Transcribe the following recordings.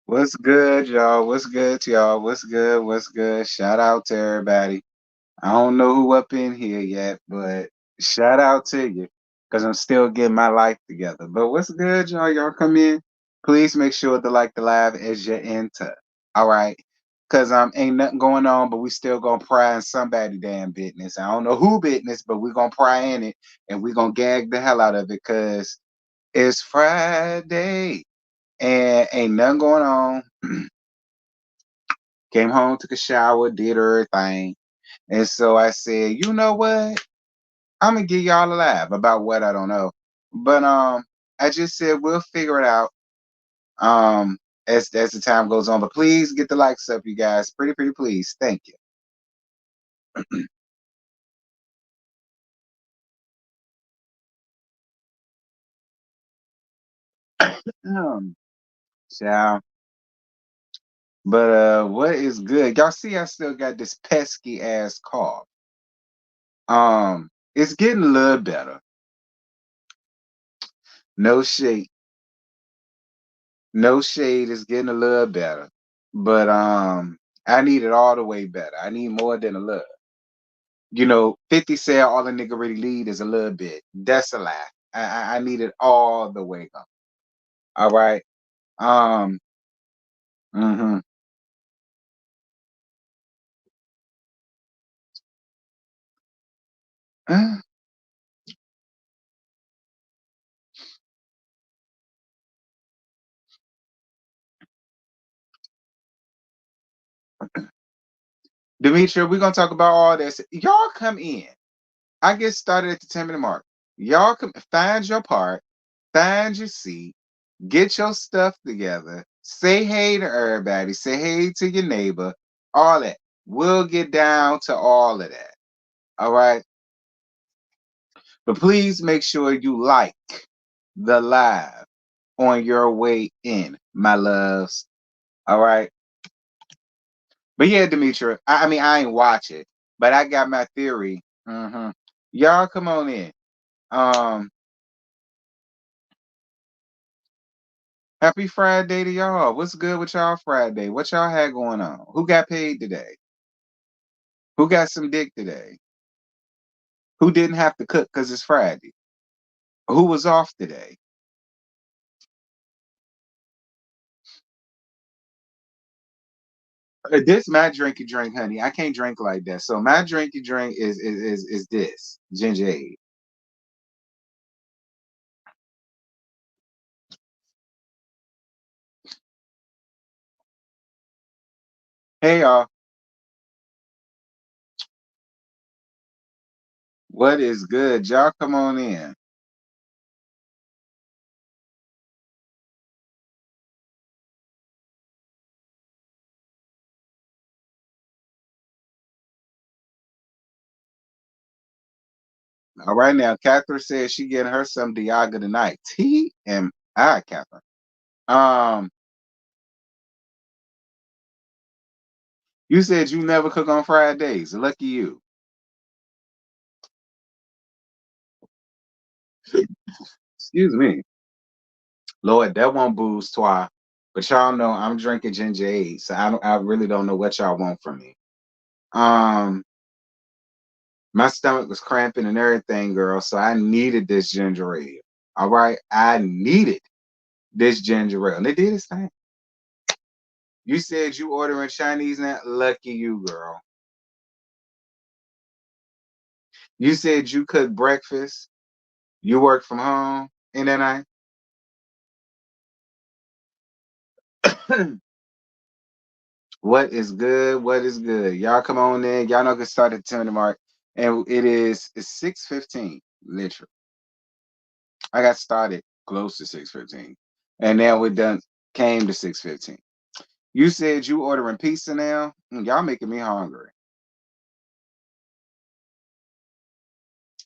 What's good, y'all? What's good to y'all? What's good? What's good? Shout out to everybody. I don't know who up in here yet, but shout out to you because I'm still getting my life together. But what's good, y'all? Y'all come in. Please make sure to like the live as you enter. All right. Cause ain't nothing going on, but we still gonna pry in somebody damn business. I don't know who business, but we gonna pry in it and we gonna gag the hell out of it because it's Friday and ain't nothing going on. Came home, took a shower, did everything. And so I said, you know what? I'm gonna give y'all a laugh about what I don't know. But I just said we'll figure it out um as the time goes on. But please get the likes up, you guys. Pretty please. Thank you. Um, Ciao. But what is good? Y'all see I still got this pesky ass cough. It's getting a little better. No shade. No shade, it's getting a little better. But I need it all the way better. I need more than a little. 50 said all a nigga really need is a little bit. That's a lie. I need it all the way up. All right. Um mhm. Demetria, we're gonna talk about all this. Y'all come in. I get started at the 10-minute mark. Y'all come find your part, find your seat, get your stuff together, say hey to everybody, say hey to your neighbor, all that. We'll get down to all of that. All right. But please make sure you like the live on your way in, my loves. All right. But yeah, Demetria, I mean, I ain't watch it, but I got my theory. Y'all come on in. Um, Happy Friday to y'all. What's good with y'all Friday? What y'all had going on? Who got paid today? Who got some dick today? Who didn't have to cook because it's Friday? Who was off today? This my drinky drink, honey. I can't drink like that. So my drinky drink is this ginger ale. Hey y'all, what is good? Y'all come on in. All right now, Catherine says she getting her some Diaga tonight. TMI, Catherine. Um, you said you never cook on Fridays. Lucky you. Excuse me. Lord, that won't booze twice. But y'all know I'm drinking ginger ale, so I really don't know what y'all want from me. Um, my stomach was cramping and everything, girl. So I needed this ginger ale. All right. I needed this ginger ale. And it did its thing. You said you ordering Chinese now? Lucky you, girl. You said you cook breakfast. You work from home. And then what is good? What is good? Y'all come on in. Y'all know get started at 10 mark. And it's 6:15, literally. I got started close to 6:15. And now we're done came to 6:15. You said you ordering pizza now? Y'all making me hungry.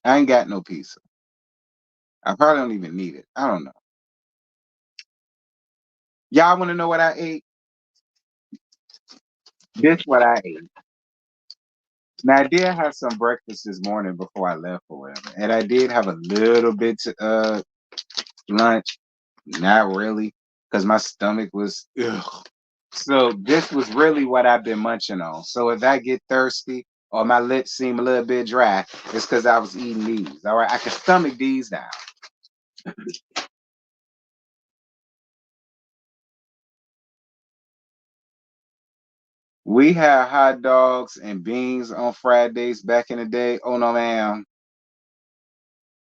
I ain't got no pizza. I probably don't even need it. I don't know. Y'all want to know what I ate? This what I ate. Now I did have some breakfast this morning before I left or whatever. And I did have a little bit to lunch. Not really. Because my stomach was ugh. So this was really what I've been munching on. So if I get thirsty or my lips seem a little bit dry, it's because I was eating these. All right. I can stomach these now. We had hot dogs and beans on Fridays back in the day. Oh no, ma'am.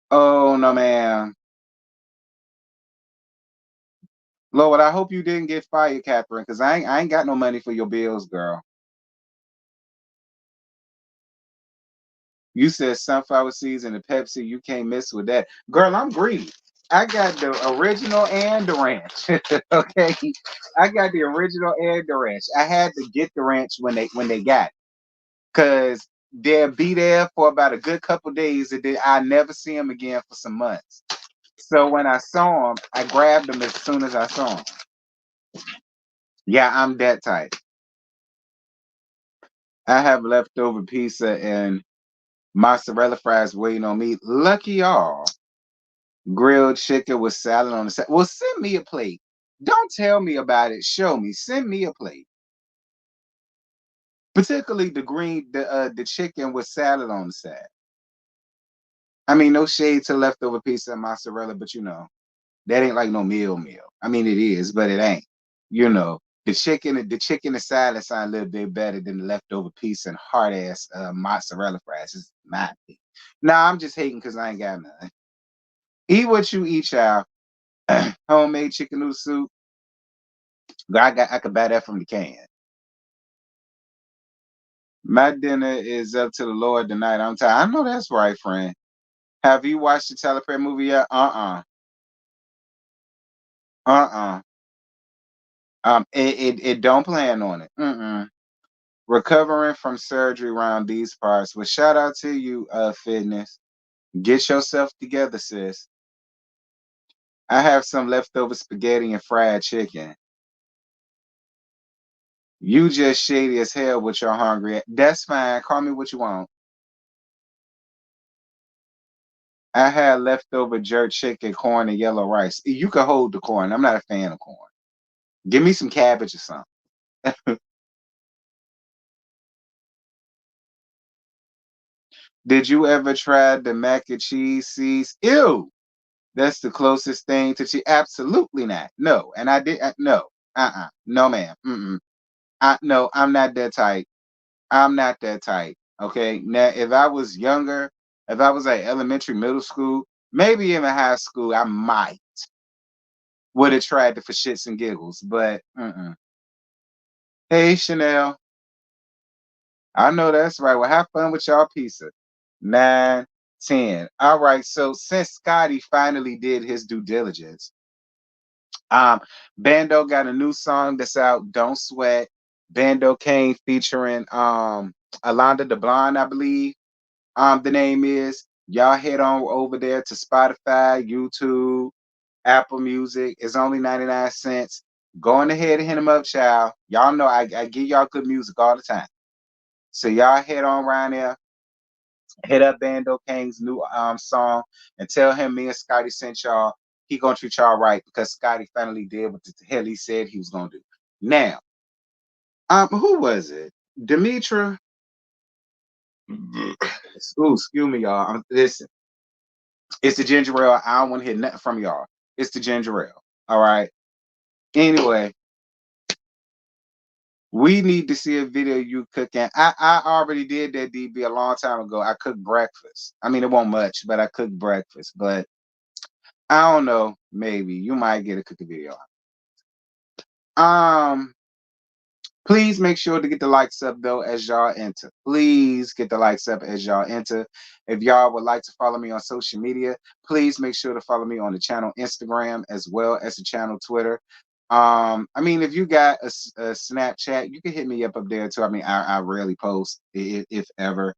Oh no, ma'am. Lord, I hope you didn't get fired, Catherine, because I ain't got no money for your bills, girl. You said sunflower seeds and the Pepsi. You can't mess with that, girl. I'm greedy. I got the original and the ranch. Okay, I got the original and the ranch. I had to get the ranch when they got it, cause they'll be there for about a good couple days, and then I never see them again for some months. So when I saw them, I grabbed them as soon as I saw them. Yeah, I'm that type. I have leftover pizza and mozzarella fries waiting on me. Lucky y'all. Grilled chicken with salad on the side. Well, send me a plate. Don't tell me about it. Show me. Send me a plate. Particularly the chicken with salad on the side. I mean, no shade to leftover pizza and mozzarella, but that ain't like no meal. I mean, it is, but it ain't. The chicken and salad sound a little bit better than the leftover pizza and hard ass mozzarella fries. It's my opinion. Nah, I'm just hating because I ain't got none. Eat what you eat, child. Homemade chicken noodle soup. I could buy that from the can. My dinner is up to the Lord tonight. I'm tired. I know that's right, friend. Have you watched the Teleprayer movie yet? Uh-uh. It don't plan on it. Recovering from surgery around these parts. Well, shout out to you, Fitness. Get yourself together, sis. I have some leftover spaghetti and fried chicken. You just shady as hell with your hungry. That's fine. Call me what you want. I had leftover jerk chicken, corn, and yellow rice. You can hold the corn. I'm not a fan of corn. Give me some cabbage or something. Did you ever try the mac and cheese seeds? Ew. That's the closest thing to cheese. Absolutely not. No. And I did no. No, ma'am. No, I'm not that type. I'm not that type. Okay. Now, if I was younger, if I was like elementary, middle school, maybe even high school, I might would have tried it for shits and giggles. But hey, Chanel. I know that's right. Well, have fun with y'all pizza. 9, 10. All right. So since Scotty finally did his due diligence, um, Bando got a new song that's out. Don't sweat. Bando Kane featuring Alonda DeBlonde, I believe. The name is. y'all head on over there to Spotify, YouTube, Apple Music. It's only 99 cents. Go on ahead and hit them up, child. Y'all know I give y'all good music all the time. So y'all head on around there, hit up Bando King's new song, and tell him me and Scotty sent y'all. He gonna treat y'all right because Scotty finally did what the hell he said he was gonna do. Now, who was it? Demetra. Ooh, excuse me, y'all. Listen, it's the ginger ale. I don't want to hear nothing from y'all. It's the ginger ale. All right. Anyway, we need to see a video you cooking. I already did that DB a long time ago. I cooked breakfast. I mean, it wasn't much, but I cooked breakfast. But I don't know. Maybe you might get a cooking video. Um, Please make sure to get the likes up though as y'all enter. Please get the likes up as y'all enter. If y'all would like to follow me on social media, please make sure to follow me on the channel Instagram as well as the channel Twitter. I mean, if you got a Snapchat, you can hit me up there too. I mean, I rarely post if ever.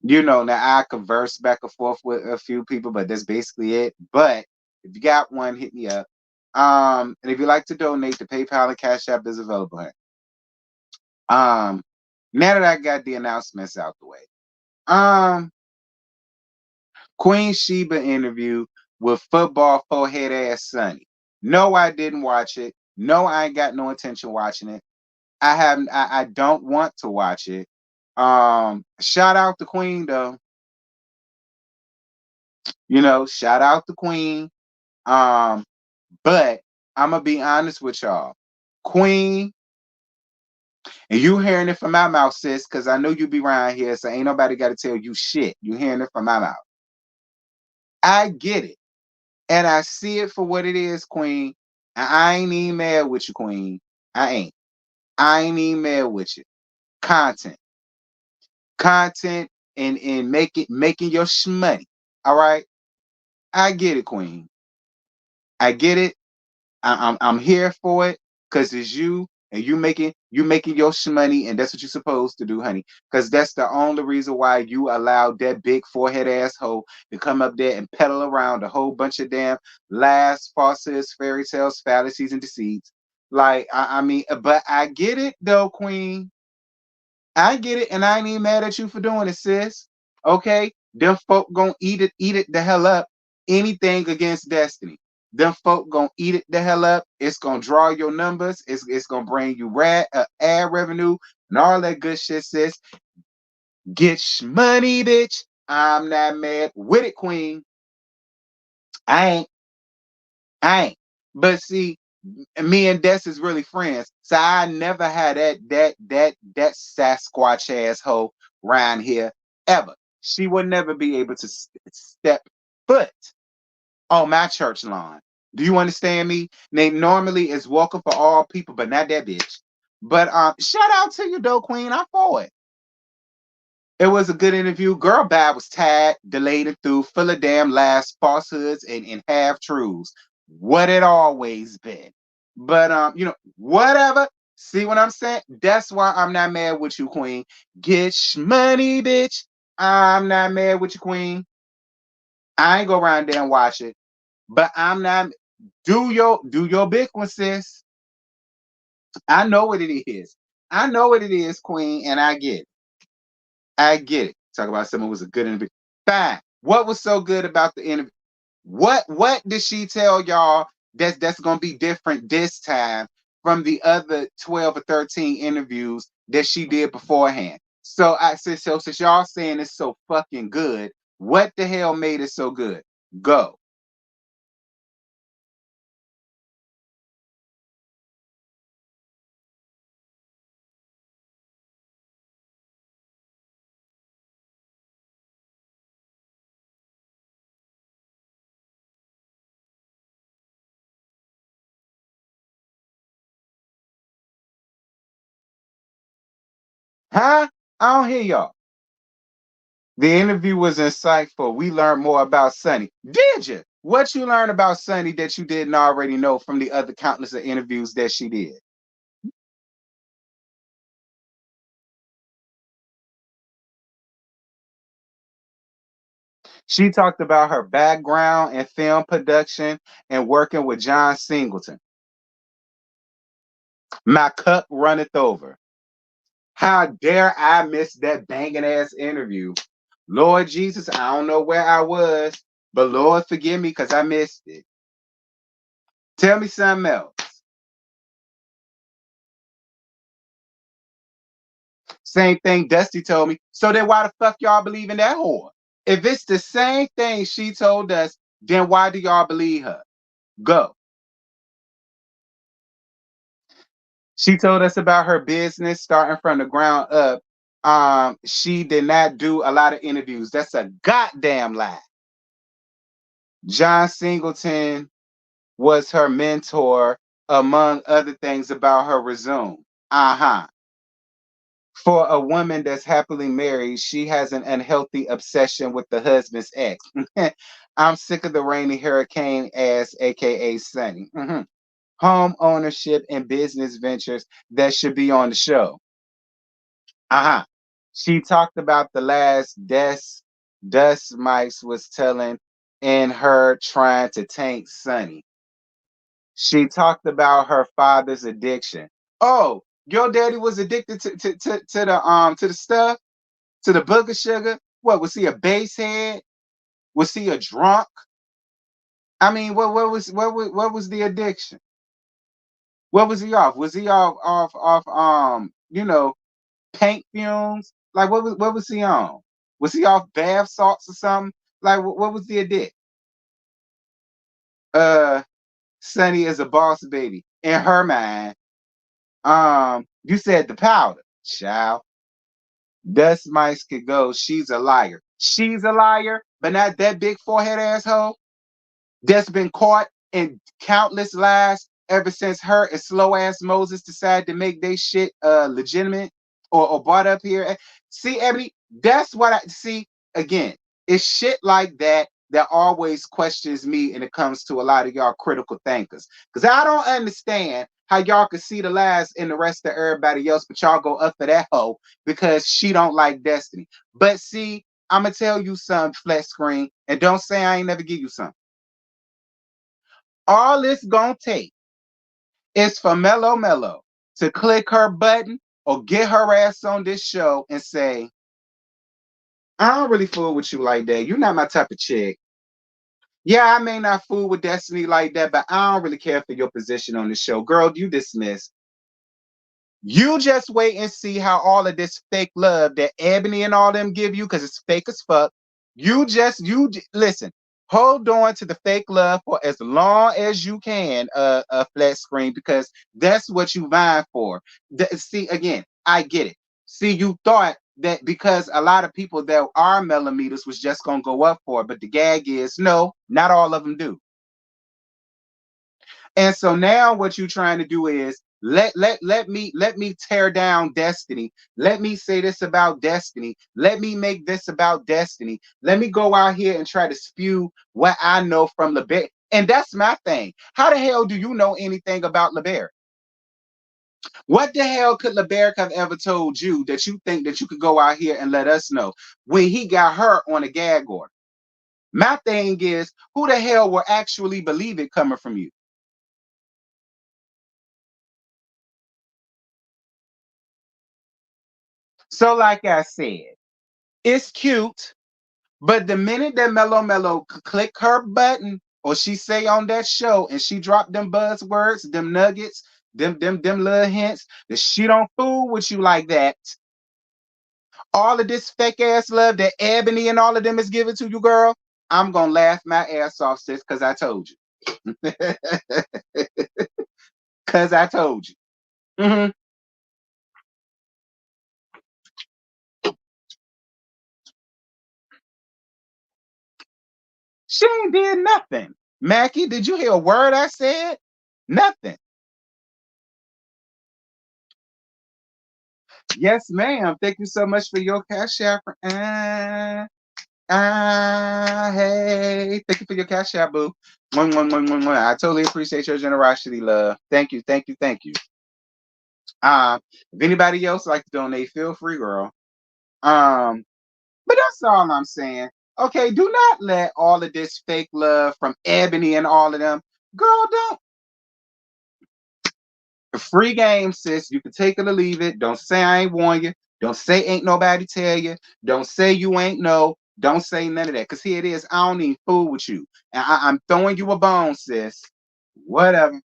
You know, now I converse back and forth with a few people, but that's basically it. But if you got one, hit me up. And if you like to donate, the PayPal and Cash App is available here. Um, Now that I got the announcements out the way, um, Queen Sheba interview with football forehead ass Sonny. No, I didn't watch it. No, I ain't got no intention watching it. I haven't. I don't want to watch it. Shout out the Queen though. You know, shout out the Queen. Um, but I'm gonna be honest with y'all, Queen. And you hearing it from my mouth, sis, because I know you be around here, so ain't nobody got to tell you shit. You hearing it from my mouth. I get it. And I see it for what it is, Queen. And I ain't even mad with you, Queen. I ain't. I ain't even mad with you. Content. Content and making your money. All right. I get it, Queen. I get it. I'm here for it because it's you and you making your money and that's what you're supposed to do, honey. Because that's the only reason why you allowed that big forehead asshole to come up there and peddle around a whole bunch of damn lies, falsehoods, fairy tales, fallacies, and deceits. Like I mean, but I get it though, Queen. I get it, and I ain't even mad at you for doing it, sis. Okay, them folk gonna eat it the hell up. Anything against Destiny, them folk gonna eat it the hell up. It's gonna draw your numbers. It's gonna bring you ad revenue and all that good shit, sis. Get money, bitch. I'm not mad with it, Queen. I ain't. I ain't. But see, me and Des is really friends. So I never had that Sasquatch asshole around here ever. She would never be able to step foot on my church lawn. Do you understand me? They normally is welcome for all people, but not that bitch. But shout out to you though, Queen. I'm for it. It was a good interview. Girl Bad was tired, delayed and through, full of damn lies, falsehoods, and half truths. What it always been. But whatever. See what I'm saying? That's why I'm not mad with you, Queen. Get money, bitch. I'm not mad with you, Queen. I ain't go around there and watch it. But I'm not do your big one, sis. I know what it is. I know what it is, Queen, and I get it. I get it. Talk about someone was a good interview. Fine. What was so good about the interview? What did she tell y'all that's gonna be different this time from the other 12 or 13 interviews that she did beforehand? So I said, so since y'all saying it's so fucking good, what the hell made it so good? Go. Huh? I don't hear y'all. The interview was insightful. We learned more about Sunny. Did you? What you learned about Sunny that you didn't already know from the other countless of interviews that she did? She talked about her background in film production and working with John Singleton. My cup runneth over. How dare I miss that banging ass interview? Lord Jesus, I don't know where I was, but Lord forgive me because I missed it. Tell me something else. Same thing Dusty told me. So then why the fuck y'all believe in that whore? If it's the same thing she told us, then why do y'all believe her? Go. She told us about her business starting from the ground up. She did not do a lot of interviews. That's a goddamn lie. John Singleton was her mentor, among other things about her resume. Uh-huh. For a woman that's happily married, she has an unhealthy obsession with the husband's ex. I'm sick of the rainy hurricane ass, aka Sunny. Home ownership and business ventures that should be on the show. Uh-huh. She talked about the last Dust Mics was telling and her trying to taint Sunny. She talked about her father's addiction. Oh, your daddy was addicted to the stuff, to the booger sugar. What was he, a basehead? Was he a drunk? I mean, what was the addiction? What was he off? Was he off paint fumes? Like what was he on? Was he off bath salts or something? Like what was the addict? Uh Sonny is a boss baby. In her mind, you said the powder, child. Dust mice could go. She's a liar. She's a liar, but not that big forehead asshole that's been caught in countless lies ever since her and slow ass Moses decided to make they shit legitimate or brought up here. See, Ebony, that's what I see again. It's shit like that that always questions me and it comes to a lot of y'all critical thinkers. Because I don't understand how y'all can see the lies in the rest of everybody else, but y'all go up for that hoe because she don't like Destiny. But see, I'ma tell you something, flat screen, and don't say I ain't never give you something. All it's gonna take is for Mello to click her button or get her ass on this show and say, I don't really fool with you like that. You're not my type of chick. Yeah, I may not fool with Destiny like that, but I don't really care for your position on the show. Girl, you dismissed. You just wait and see how all of this fake love that Ebony and all them give you, because it's fake as fuck. Listen, hold on to the fake love for as long as you can, flat screen, because that's what you vying for. See, again, I get it. See, you thought that because a lot of people that are millimeters was just gonna go up for it, but the gag is no, not all of them do. And so now what you're trying to do is let me tear down Destiny. Let me say this about Destiny. Let me make this about Destiny. Let me go out here and try to spew what I know from LeBear. And that's my thing. How the hell do you know anything about LeBear? What the hell could LeBear have ever told you that you think that you could go out here and let us know when he got her on a gag order? My thing is, who the hell will actually believe it coming from you? So, like I said, it's cute, but the minute that Mello click her button or she say on that show and she drop them buzzwords, them nuggets, them little hints that she don't fool with you like that. All of this fake ass love that Ebony and all of them is giving to you, girl, I'm gonna laugh my ass off, sis, because I told you. Because I told you. Mhm. She ain't did nothing. Mackie, did you hear a word I said? Nothing. Yes, ma'am. Thank you so much for your cash app. Hey, thank you for your cash app, boo. Mwah, mwah, mwah, mwah, mwah. I totally appreciate your generosity, love. Thank you, thank you, thank you. If anybody else like to donate, feel free, girl. Um, but that's all I'm saying. Okay, do not let all of this fake love from Ebony and all of them. Girl, don't. Free game, sis. You can take it or leave it. Don't say I ain't warn you. Don't say ain't nobody tell you. Don't say you ain't know. Don't say none of that. Cause here it is. I don't even fool with you. And I'm throwing you a bone, sis. Whatever.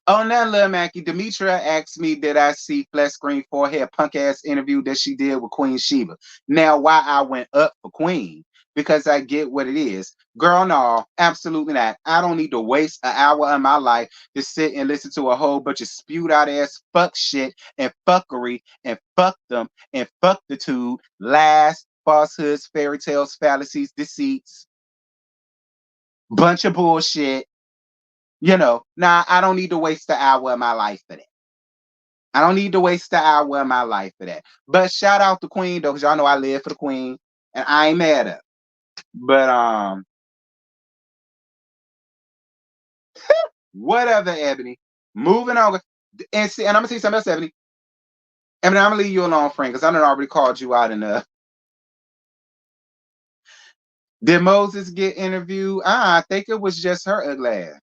On that, Lil Mackie, Demetria asked me, did I see flat screen for her punk ass interview that she did with Queen Sheba? Now, why I went up for Queen? Because I get what it is. Girl, no, absolutely not. I don't need to waste an hour of my life to sit and listen to a whole bunch of spewed out ass fuck shit and fuckery and fuck them and fuck the two lies, falsehoods, fairy tales, fallacies, deceits, bunch of bullshit. Nah, I don't need to waste an hour of my life for that. I don't need to waste an hour of my life for that. But shout out to Queen though, because y'all know I live for the Queen, and I ain't mad at her. But whatever, Ebony. Moving on. And see, and I'm gonna tell you something else, Ebony. Ebony, I'm gonna leave you alone, friend, because I done already called you out enough. Did Moses get interviewed? I think it was just her ugly ass.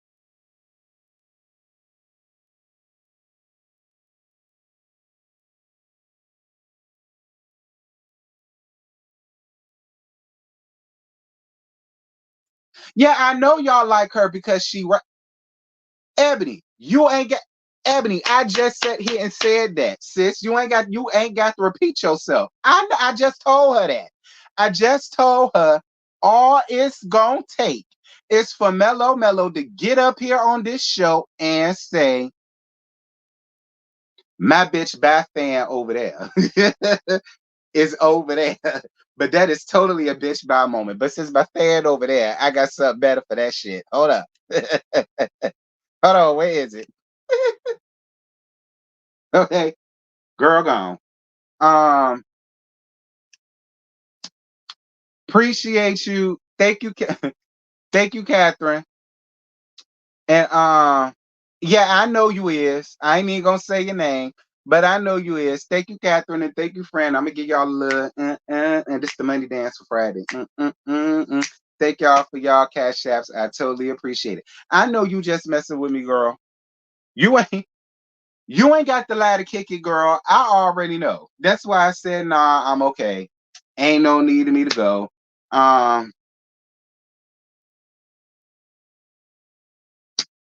Yeah, I know y'all like her because Ebony, you ain't got Ebony. I just sat here and said that, sis. You ain't got to repeat yourself. I just told her that. I just told her all it's gonna take is for Mello to get up here on this show and say, my bitch by fan over there is over there. But that is totally a bitch by moment. But since my fan over there, I got something better for that shit. Hold up. Hold on, where is it? Okay. Girl gone. Um, appreciate you. Thank you, thank you, Catherine. And yeah, I know you is. I ain't even gonna say your name, but I know you is. Thank you, Catherine, and thank you, friend. I'm gonna give y'all a little and this the money dance for Friday. Thank y'all for y'all cash apps. I totally appreciate it. I know you just messing with me, girl. You ain't you ain't got the lie to kick it, girl. I already know. That's why I said nah, I'm okay. Ain't no need of me to go. Um,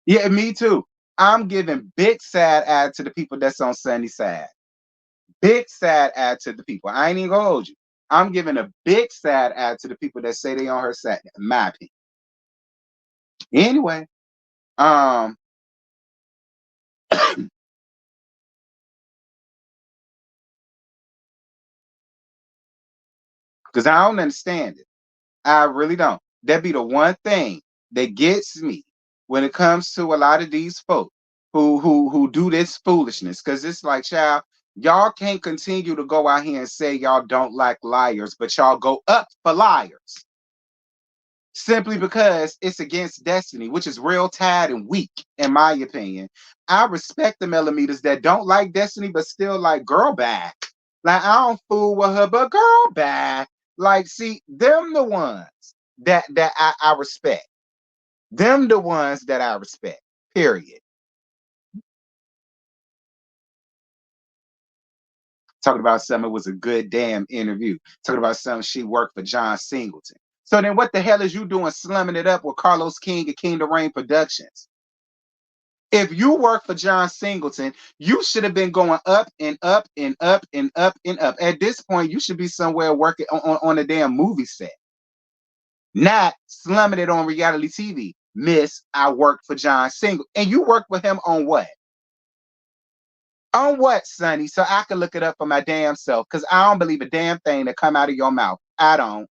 yeah, me too. I'm giving big sad ad to the people that's on Sunny side. Big sad ad to the people. I ain't even gonna hold you. I'm giving a big sad ad to the people that say they on her side, in my opinion. Anyway, um, because I don't understand it. I really don't. That be the one thing that gets me when it comes to a lot of these folk who do this foolishness. Because it's like, child, y'all can't continue to go out here and say y'all don't like liars, but y'all go up for liars simply because it's against destiny, which is real tired and weak, in my opinion. I respect the millimeters that don't like destiny, but still like girl back. Like I don't fool with her, but girl back. Like, see, them the ones that I respect. Them the ones that I respect. Period. Talking about something it was a good damn interview. Talking about something she worked for John Singleton. So then what the hell is you doing slumming it up with Carlos King and Kingdom Rain Productions? If you work for John Singleton, you should have been going up and up and up and up and up. At this point, you should be somewhere working on a damn movie set, not slumming it on reality TV. Miss, I worked for John Singleton. And you worked with him on what? On what, Sonny? So I can look it up for my damn self. Because I don't believe a damn thing that come out of your mouth. I don't.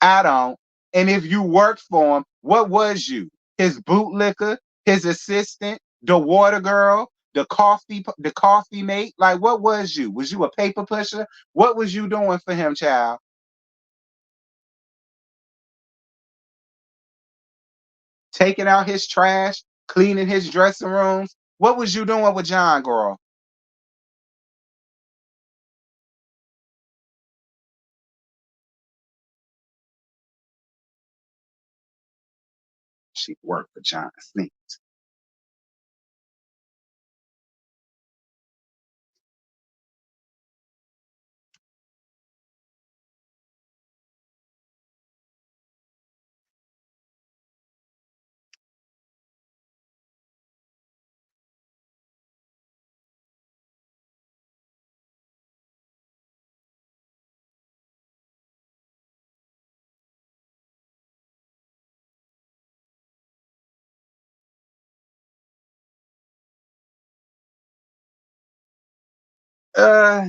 I don't. And if you worked for him, what was you? His bootlicker, his assistant, the water girl, the coffee mate? Like what was you? Was you a paper pusher? What was you doing for him, child? Taking out his trash, cleaning his dressing rooms? What was you doing with John, girl? She worked for John Cena.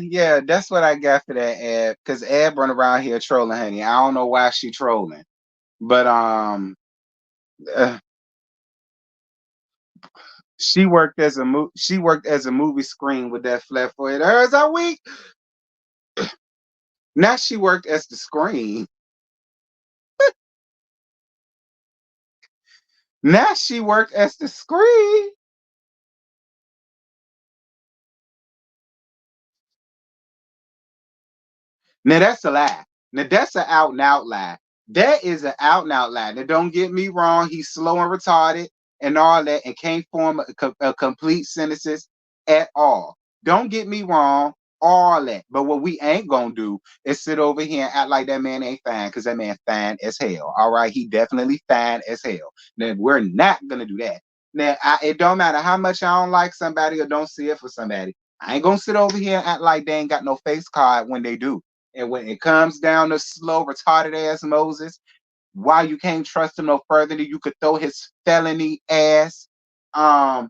Yeah, that's what I got for that ad. Cause Ab run around here trolling, honey. I don't know why she trolling, but uh, she worked as a movie screen with that flat forehead. Hers are weak. Now she worked as the screen. Now she worked as the screen. Now that's a lie. Now that's an out and out lie. That is an out and out lie. Now don't get me wrong. He's slow and retarded and all that, and can't form a complete sentences at all. Don't get me wrong. All that. But what we ain't gonna do is sit over here and act like that man ain't fine, because that man fine as hell. All right, he definitely fine as hell. Now we're not gonna do that. Now it don't matter how much I don't like somebody or don't see it for somebody. I ain't gonna sit over here and act like they ain't got no face card when they do. And when it comes down to slow, retarded ass Moses, why you can't trust him no further than you could throw his felony ass, um,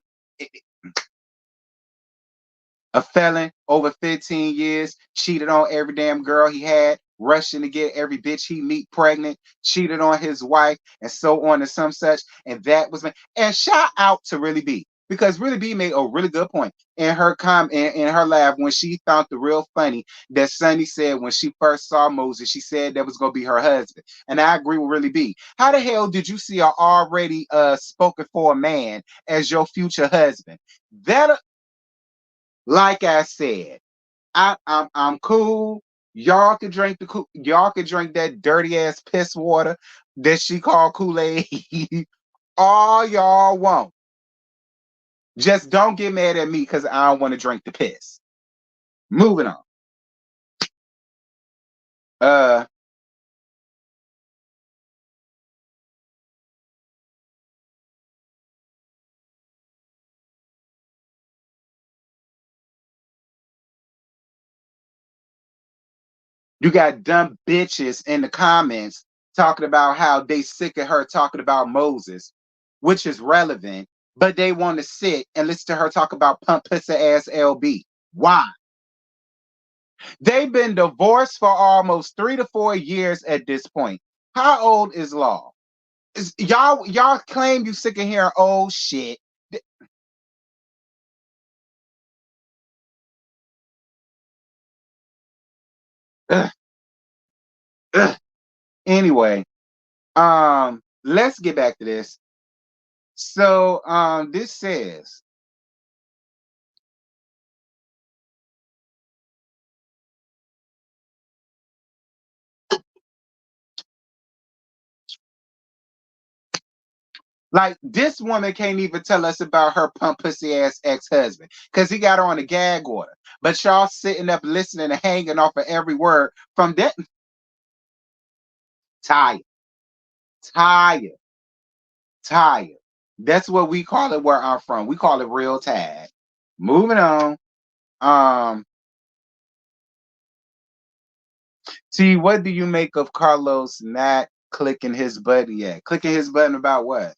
a felon over 15 years, cheated on every damn girl he had, rushing to get every bitch he meet pregnant, cheated on his wife, and so on and some such. And that was and shout out to Really B, because Really B made a really good point in her in her laugh when she found the real funny that Sunny said when she first saw Moses. She said that was gonna be her husband, and I agree with Really B. How the hell did you see an already spoken for man as your future husband? That, like I said, I'm cool. Y'all can drink y'all can drink that dirty ass piss water that she called Kool-Aid all y'all want. Just don't get mad at me because I don't want to drink the piss. Moving on. Uh you got dumb bitches in the comments talking about how they sick of her talking about Moses, which is relevant, but they want to sit and listen to her talk about pump pussy ass LB. Why? They've been divorced for almost 3 to 4 years at this point. How old is Law? Y'all claim you sick of hearing old shit. Ugh, ugh. Anyway, let's get back to this. So, this says, like, this woman can't even tell us about her pump pussy ass ex-husband because he got her on a gag order. But y'all sitting up listening and hanging off of every word from that. Tired, tired, tired. That's what we call it where I'm from. We call it real tired. Moving on. Um, See, what do you make of Carlos not clicking his button yet? Clicking his button about what?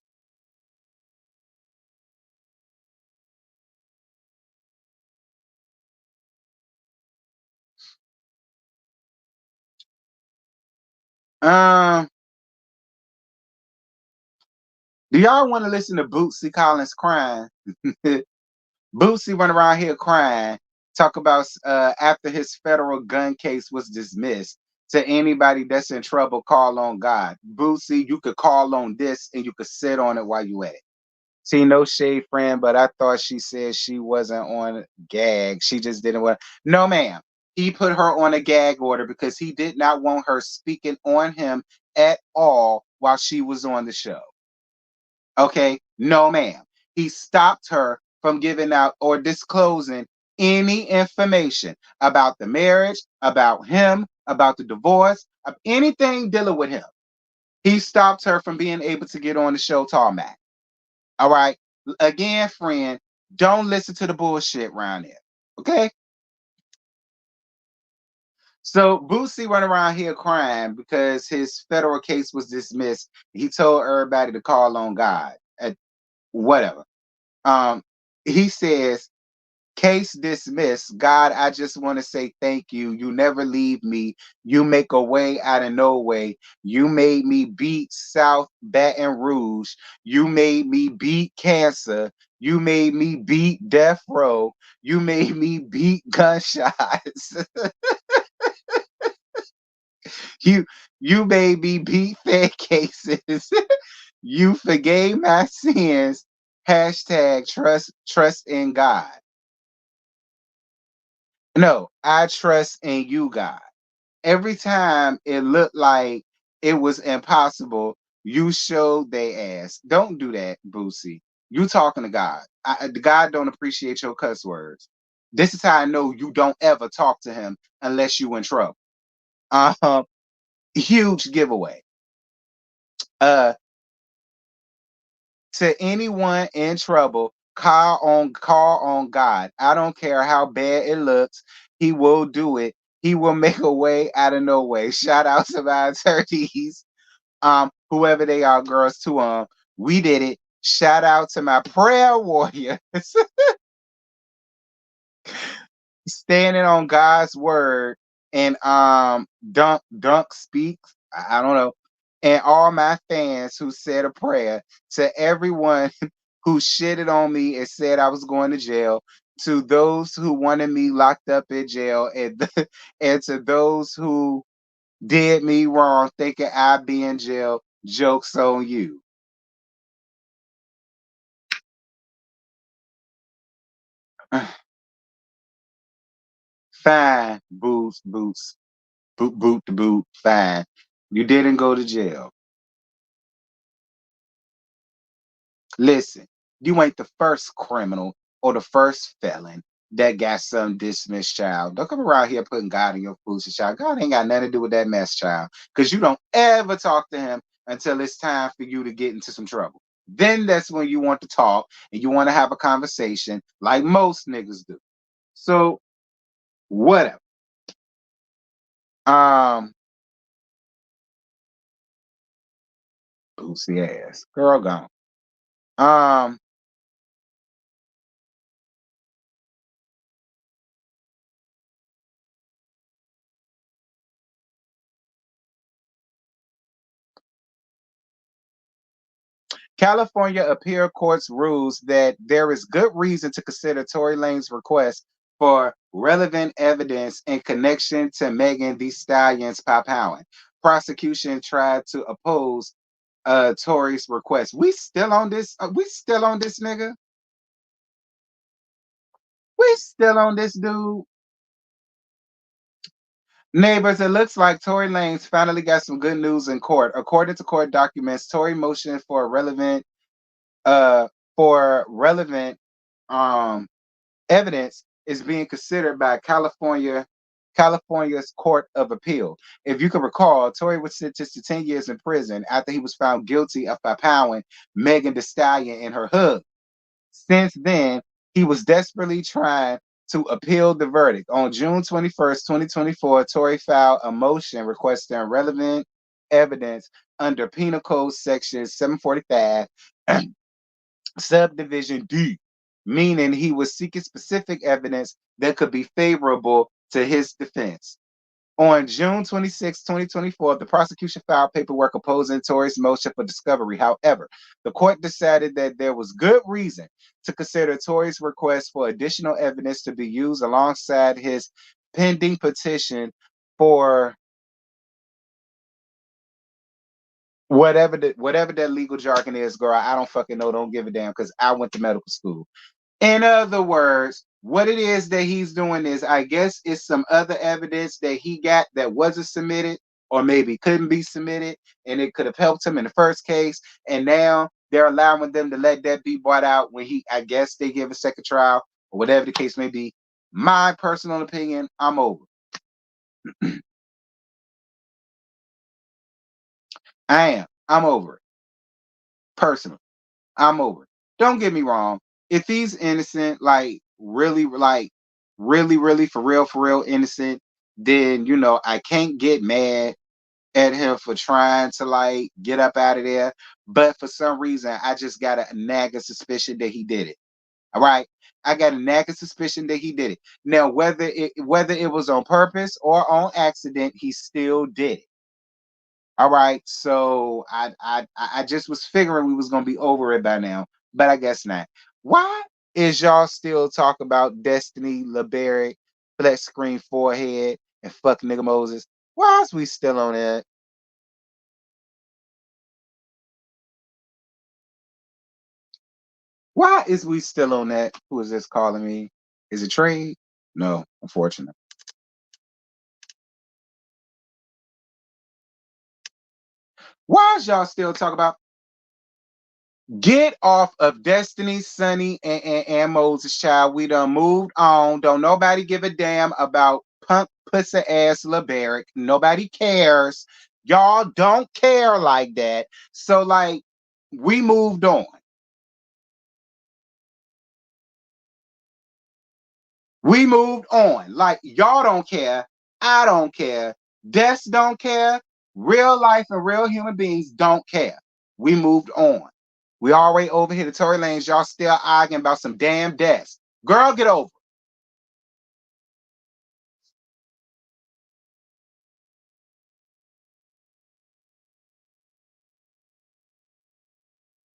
Um, do y'all want to listen to Bootsy Collins crying? Bootsy run around here crying, talk about after his federal gun case was dismissed. To anybody that's in trouble, call on God. Bootsy, you could call on this and you could sit on it while you at it. See, no shade, friend, but I thought she said she wasn't on gag. She just didn't want. No, ma'am. He put her on a gag order because he did not want her speaking on him at all while she was on the show. Okay, no, ma'am. He stopped her from giving out or disclosing any information about the marriage, about him, about the divorce, of anything dealing with him. He stopped her from being able to get on the show Tarmac. All right. Again, friend, don't listen to the bullshit around there. Okay. So Boosie went around here crying because his federal case was dismissed. He told everybody to call on God at whatever. Um, he says, case dismissed. God, I just want to say thank you. You never leave me. You make a way out of no way. You made me beat South Baton Rouge. You made me beat cancer. You made me beat death row. You made me beat gunshots. you you made me beat Fed cases. You forgave my sins. Hashtag trust in God. No, I trust in you, God. Every time it looked like it was impossible, you showed they ass. Don't do that, Boosie. You talking to God. God don't appreciate your cuss words. This is how I know you don't ever talk to him unless you in trouble. Uh, Huge giveaway. Uh, to anyone in trouble, call on God. I don't care how bad it looks. He will do it. He will make a way out of no way. Shout out to my attorneys, whoever they are, girls too. We did it. Shout out to my prayer warriors standing on God's word and dunk speaks. I don't know. And all my fans who said a prayer, to everyone who shitted on me and said I was going to jail, to those who wanted me locked up in jail, and to those who did me wrong thinking I'd be in jail, joke's on you. Fine, boot to boot, fine. You didn't go to jail. Listen, you ain't the first criminal or the first felon that got some dismissed, child. Don't come around here putting God in your foolish child. God ain't got nothing to do with that mess, child. Because you don't ever talk to him until it's time for you to get into some trouble. Then that's when you want to talk and you want to have a conversation like most niggas do. So whatever. Um, Boosie ass. Girl gone. Um, California appeal courts rules that there is good reason to consider Tory Lane's request for relevant evidence in connection to Megan Thee Stallion's pop howling. Prosecution tried to oppose Tory's request. We still on this? We still on this nigga? We still on this dude? Neighbors, it looks like Tory Lanez finally got some good news in court. According to court documents, Tory motioned uh for relevant um evidence is being considered by California's Court of Appeal. If you can recall, Tory was sentenced to 10 years in prison after he was found guilty of empowering Megan Thee Stallion in her hood. Since then, he was desperately trying to appeal the verdict. On June 21st, 2024, Tory filed a motion requesting relevant evidence under Penal Code Section 745 subdivision D, meaning he was seeking specific evidence that could be favorable to his defense. On June 26, 2024, the prosecution filed paperwork opposing Tory's motion for discovery. However, the court decided that there was good reason to consider Tory's request for additional evidence to be used alongside his pending petition for whatever that legal jargon is, girl. I don't fucking know. Don't give a damn because I went to medical school. In other words, what it is that he's doing is, I guess, it's some other evidence that he got that wasn't submitted or maybe couldn't be submitted, and it could have helped him in the first case. And now they're allowing them to let that be brought out when I guess they give a second trial or whatever the case may be. My personal opinion, I'm over. I am. I'm over it. Personally, I'm over it. Don't get me wrong. If he's innocent, really, for real innocent, then I can't get mad at him for trying to get up out of there. But for some reason, I just got a nagging suspicion that he did it. All right. I got a nagging suspicion that he did it. Now, whether it was on purpose or on accident, he still did it. All right. So I just was figuring we was gonna be over it by now, but I guess not. Why is y'all still talking about Destiny, LeBaric, flat screen forehead, and fuck nigga Moses? Why is we still on that? Why is we still on that? Who is this calling me? Is it trade? No, unfortunately. Why is y'all still talking about get off of Destiny, Sunny, and Moses Child? We done moved on. Don't nobody give a damn about punk pussy ass LeBaric. Nobody cares. Y'all don't care like that. So we moved on. We moved on. Like y'all don't care. I don't care. Des don't care. Real life and real human beings don't care. We moved on. We already over here to Tory Lanez. Y'all still arguing about some damn Des. Girl, get over.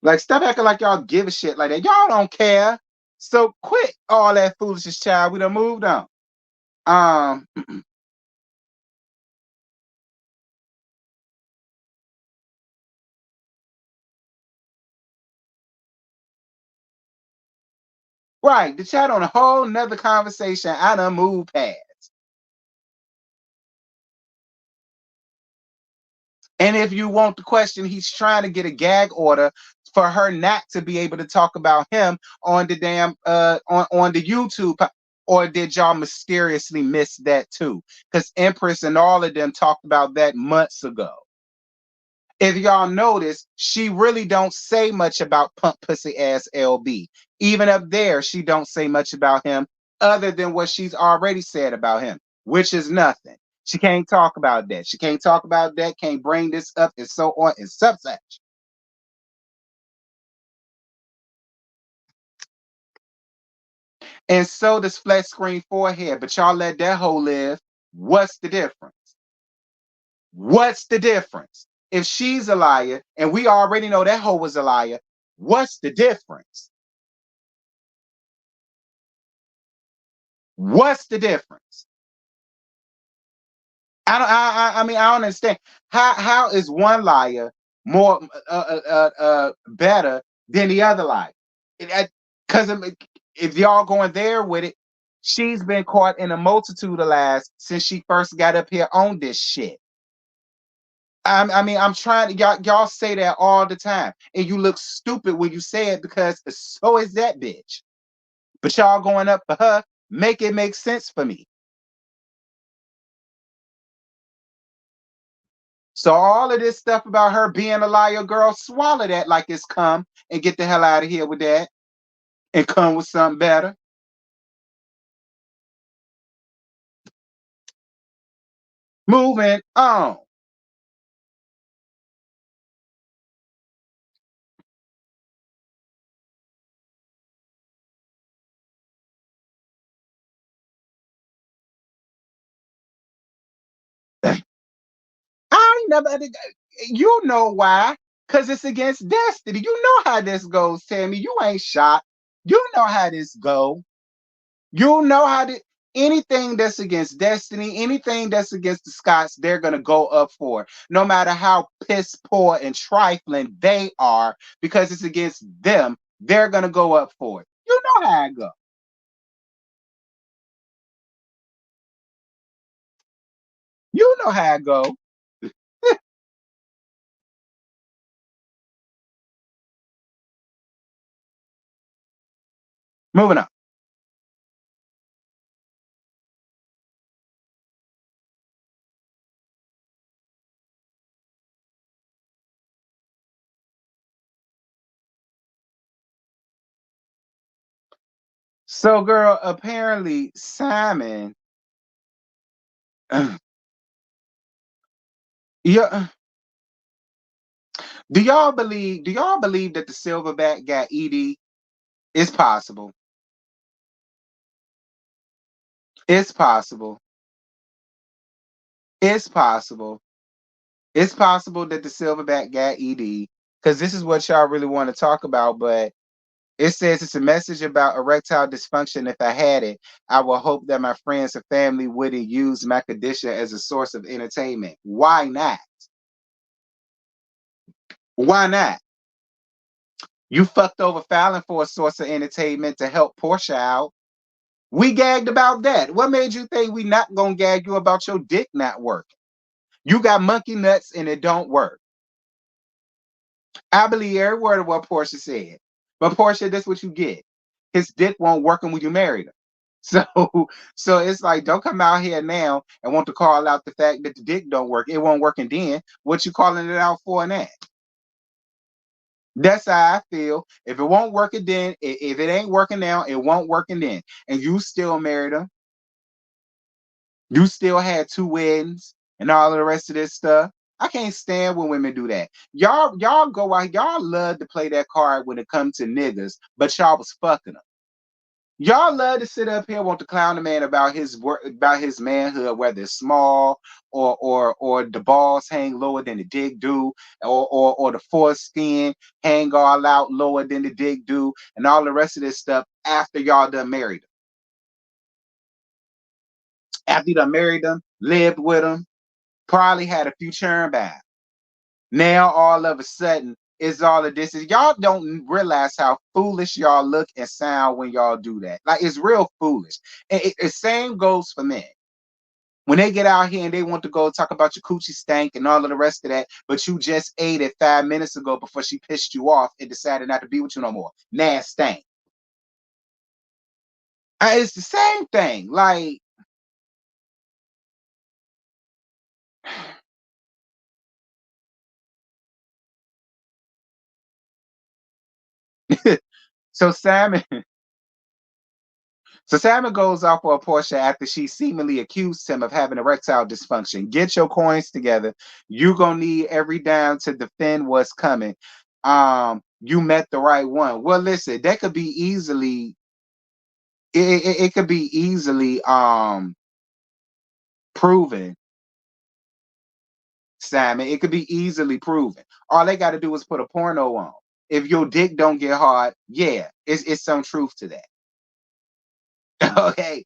Like stop acting like y'all give a shit like that. Y'all don't care. So quit all that foolishness, child. We done moved on. Um, right. The chat on a whole nother conversation. I done moved past. And if you want the question, he's trying to get a gag order for her not to be able to talk about him on the damn on the YouTube. Or did y'all mysteriously miss that too? Because Empress and all of them talked about that months ago. If y'all notice, she really don't say much about pump pussy ass LB. Even up there, she don't say much about him other than what she's already said about him, which is nothing. She can't talk about that. She can't talk about that, can't bring this up, and so on and such. And so does flat screen forehead, but y'all let that hoe live. What's the difference? What's the difference? If she's a liar and we already know that hoe was a liar, what's the difference? What's the difference? I don't. I mean, I don't understand. How is one liar more better than the other liar? Because if y'all going there with it, she's been caught in a multitude of lies since she first got up here on this shit. I mean, I'm trying to y'all say that all the time, and you look stupid when you say it because so is that bitch. But y'all going up for her, make it make sense for me. So all of this stuff about her being a liar, girl, swallow that like it's come and get the hell out of here with that and come with something better. Moving on. I ain't never. You know why? Because it's against destiny. You know how this goes, Tammy. You ain't shot. You know how this go. You know how to. Anything that's against destiny, anything that's against the Scots, they're gonna go up for, no matter how piss poor and trifling they are, because it's against them. They're gonna go up for it. You know how it go. You know how it go. Moving on. So, girl, apparently Simon, yeah. Do y'all believe that the silverback got ED? It's possible. It's possible. It's possible. It's possible that the silverback got ED because this is what y'all really want to talk about. But it says it's a message about erectile dysfunction. If I had it, I would hope that my friends and family wouldn't use my condition as a source of entertainment. Why not? Why not? You fucked over Fallon for a source of entertainment to help Portia out. We gagged about that. What made you think we not gonna gag you about your dick not working? You got monkey nuts and it don't work. I believe every word of what Portia said. But Portia, this what you get. His dick won't work when you married him. So so it's like don't come out here now and want to call out the fact that the dick don't work. It won't work and then what you calling it out for now? That's how I feel. If it won't work it then, if it ain't working now, it won't work and then. And you still married him. You still had two weddings and all of the rest of this stuff. I can't stand when women do that. Y'all go out. Y'all love to play that card when it comes to niggas, but y'all was fucking them. Y'all love to sit up here want to clown a man about his work, about his manhood, whether it's small or the balls hang lower than the dick do, or the foreskin hang all out lower than the dick do, and all the rest of this stuff after y'all done married them. After you done married them, lived with them, probably had a few churn back. Now all of a sudden it's all of this. Y'all don't realize how foolish y'all look and sound when y'all do that. Like it's real foolish. And the same goes for men. When they get out here and they want to go talk about your coochie stank and all of the rest of that, but you just ate it 5 minutes ago before she pissed you off and decided not to be with you no more. Now stank. It's the same thing. Like so Simon So Salmon goes off for a Portia after she seemingly accused him of having erectile dysfunction. Get your coins together. You're gonna need every dime to defend what's coming. You met the right one. Well, listen, that could be easily it could be easily proven, Simon. It could be easily proven. All they gotta do is put a porno on. If your dick don't get hard, yeah, it's some truth to that. Okay.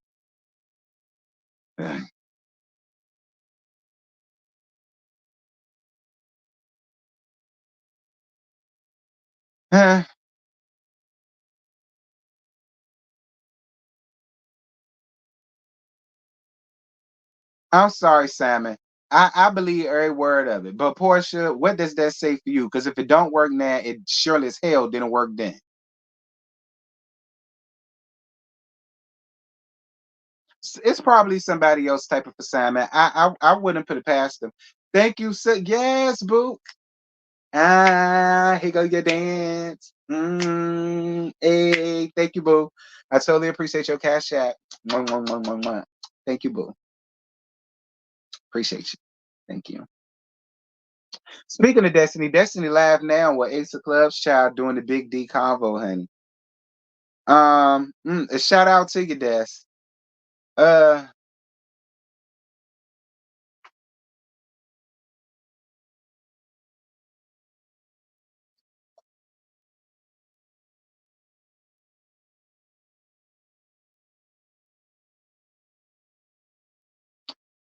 I'm sorry, Simon. I believe every word of it. But Portia, what does that say for you? Because if it don't work now, it surely as hell didn't work then. It's probably somebody else type of assignment. I wouldn't put it past them. Thank you, sir. Yes, boo. Here go your dance. Hey, thank you, boo. I totally appreciate your cash app. Mwah, mwah, mwah, mwah, mwah. Thank you, boo. Appreciate you. Thank you. Speaking of Destiny, Destiny live now with Ace of Clubs child doing the Big D convo, honey. A shout out to you, Des. Uh,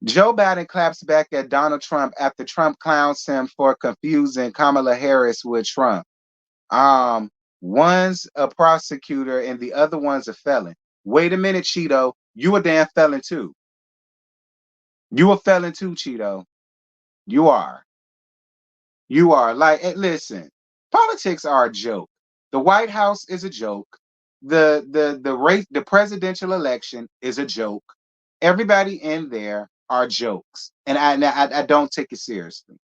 Joe Biden claps back at Donald Trump after Trump clowns him for confusing Kamala Harris with Trump. Um, one's a prosecutor and the other one's a felon. Wait a minute, Cheeto. You a damn felon too. You a felon too, Cheeto. You are. You are. Like, listen, politics are a joke. The White House is a joke. the presidential election is a joke. Everybody in there are jokes, and I don't take it seriously.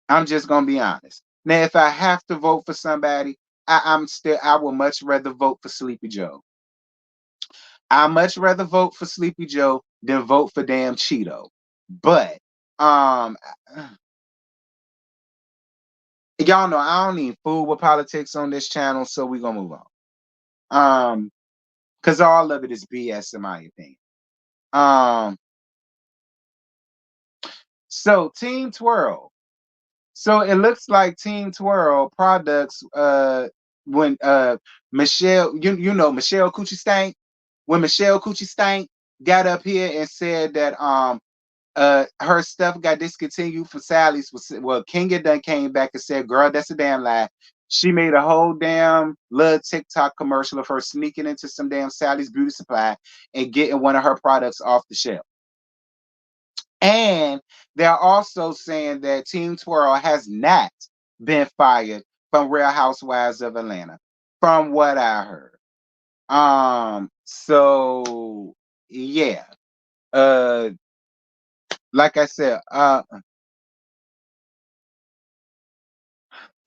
I'm just gonna be honest. Now, if I have to vote for somebody, I will much rather vote for Sleepy Joe. I much rather vote for Sleepy Joe than vote for damn Cheeto. But um, y'all know I don't need food with politics on this channel, so we gonna move on. Because all of it is BS in my opinion. Um, so Team Twirl. So it looks like Team Twirl products when Michelle, you know Michelle Coochie Stank, when Michelle Coochie Stank got up here and said that her stuff got discontinued for Sally's, well Kenya done came back and said, girl, that's a damn lie. She made a whole damn little TikTok commercial of her sneaking into some damn Sally's beauty supply and getting one of her products off the shelf. And they're also saying that Team Twirl has not been fired from Real Housewives of Atlanta, from what I heard. So yeah. Uh like I said,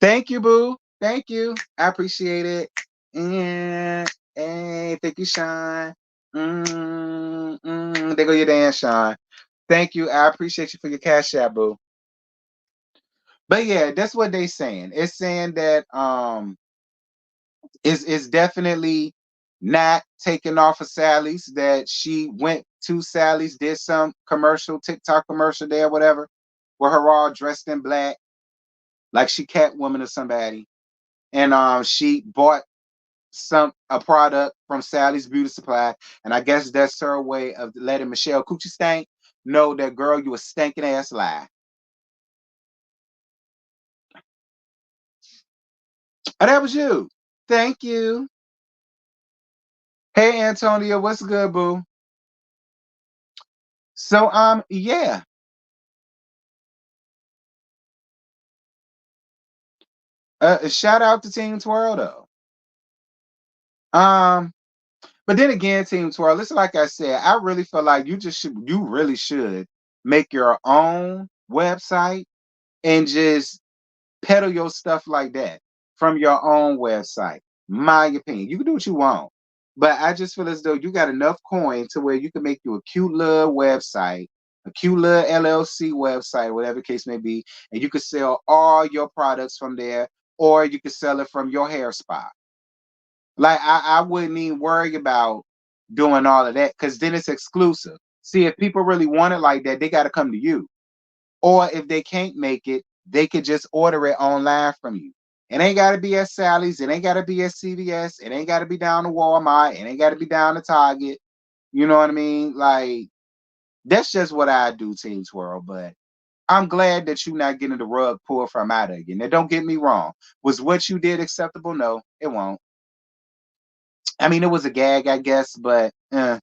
thank you, boo. Thank you. I appreciate it. And hey, thank you, Sean. There go your dance, Sean. Thank you. I appreciate you for your cash app, boo. But yeah, that's what they saying. It's saying that is definitely not taking off of Sally's, that she went to Sally's, did some commercial, TikTok commercial there, whatever, with her all dressed in black, like she Catwoman or somebody. And she bought a product from Sally's Beauty Supply. And I guess that's her way of letting Michelle Coochie Stank know that, girl, you a stinking ass lie. Oh, that was you. Thank you. Hey Antonia, what's good, boo? So yeah. Shout out to Team Twirl though. Um, but then again, Team Twirl, listen, like I said, I really feel like you really should make your own website and just peddle your stuff like that from your own website. My opinion. You can do what you want. But I just feel as though you got enough coin to where you can make you a cute little website, a cute little LLC website, whatever the case may be, and you could sell all your products from there, or you could sell it from your hair spa. Like I wouldn't even worry about doing all of that because then it's exclusive. See, if people really want it like that, they got to come to you. Or if they can't make it, they could just order it online from you. It ain't got to be at Sally's. It ain't got to be at CVS. It ain't got to be down to Walmart. It ain't got to be down to Target. You know what I mean? Like, that's just what I do, Team Twirl. But I'm glad that you're not getting the rug pulled from out of you. Now, don't get me wrong. Was what you did acceptable? No, it won't. I mean, it was a gag, I guess, but eh.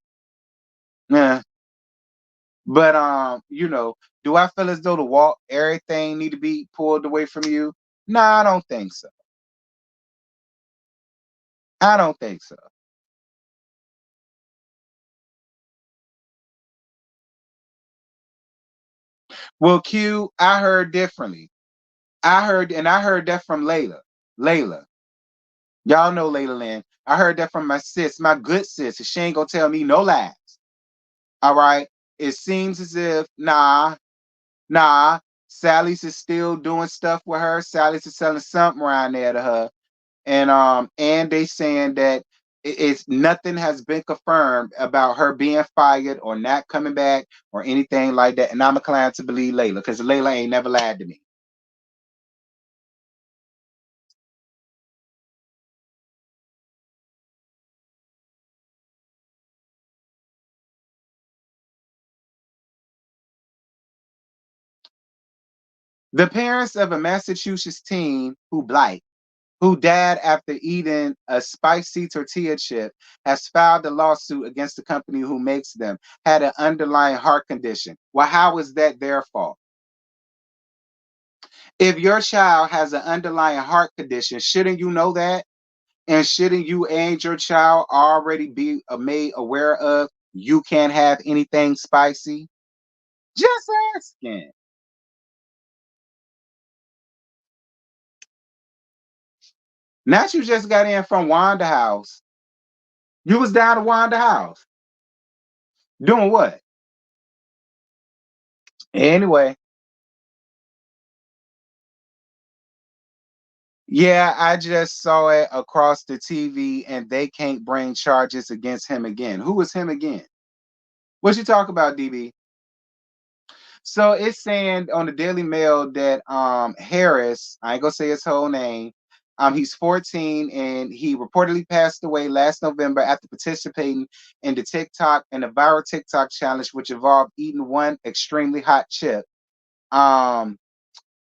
But do I feel as though the wall everything need to be pulled away from you? Nah, I don't think so. I don't think so. Well, Q, I heard differently. I heard that from Layla. Layla. Y'all know Layla Lynn. I heard that from my sis, my good sis. She ain't gonna tell me no lies. All right. It seems as if nah. Sally's is still doing stuff with her. Sally's is selling something around there to her. And they saying that it's nothing has been confirmed about her being fired or not coming back or anything like that. And I'm inclined to believe Layla because Layla ain't never lied to me. The parents of a Massachusetts teen who died after eating a spicy tortilla chip has filed a lawsuit against the company who makes them, had an underlying heart condition. Well, how is that their fault? If your child has an underlying heart condition, shouldn't you know that? And shouldn't you and your child already be made aware of you can't have anything spicy? Just asking. Not you just got in from Wanda House. You was down to Wanda House. Doing what? Anyway, yeah, I just saw it across the TV and they can't bring charges against him again. Who was him again? What you talk about, DB? So it's saying on the Daily Mail that Harris, I ain't gonna say his whole name, he's 14 and he reportedly passed away last November after participating in the viral TikTok challenge, which involved eating one extremely hot chip. Um,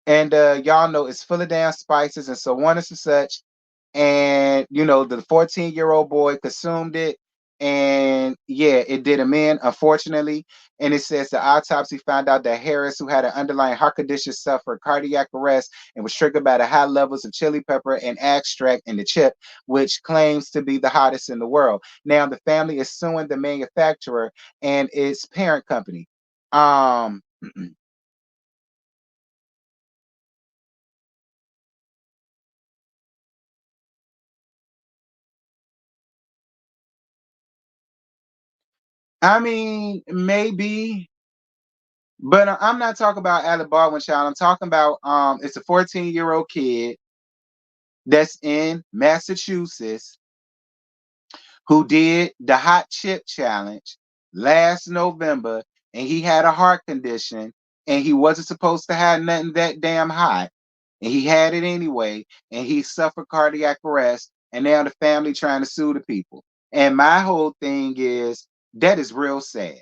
and y'all know it's full of damn spices and so on and so such. And the 14-year-old boy consumed it, and yeah, it did him in, unfortunately. And it says the autopsy found out that Harris, who had an underlying heart condition, suffered cardiac arrest and was triggered by the high levels of chili pepper and extract in the chip, which claims to be the hottest in the world. Now the family is suing the manufacturer and its parent company. um I mean, maybe. But I'm not talking about Alec Baldwin child. I'm talking about it's a 14-year-old kid that's in Massachusetts who did the hot chip challenge last November, and he had a heart condition and he wasn't supposed to have nothing that damn hot, and he had it anyway, and he suffered cardiac arrest, and now the family trying to sue the people. And my whole thing is that is real sad.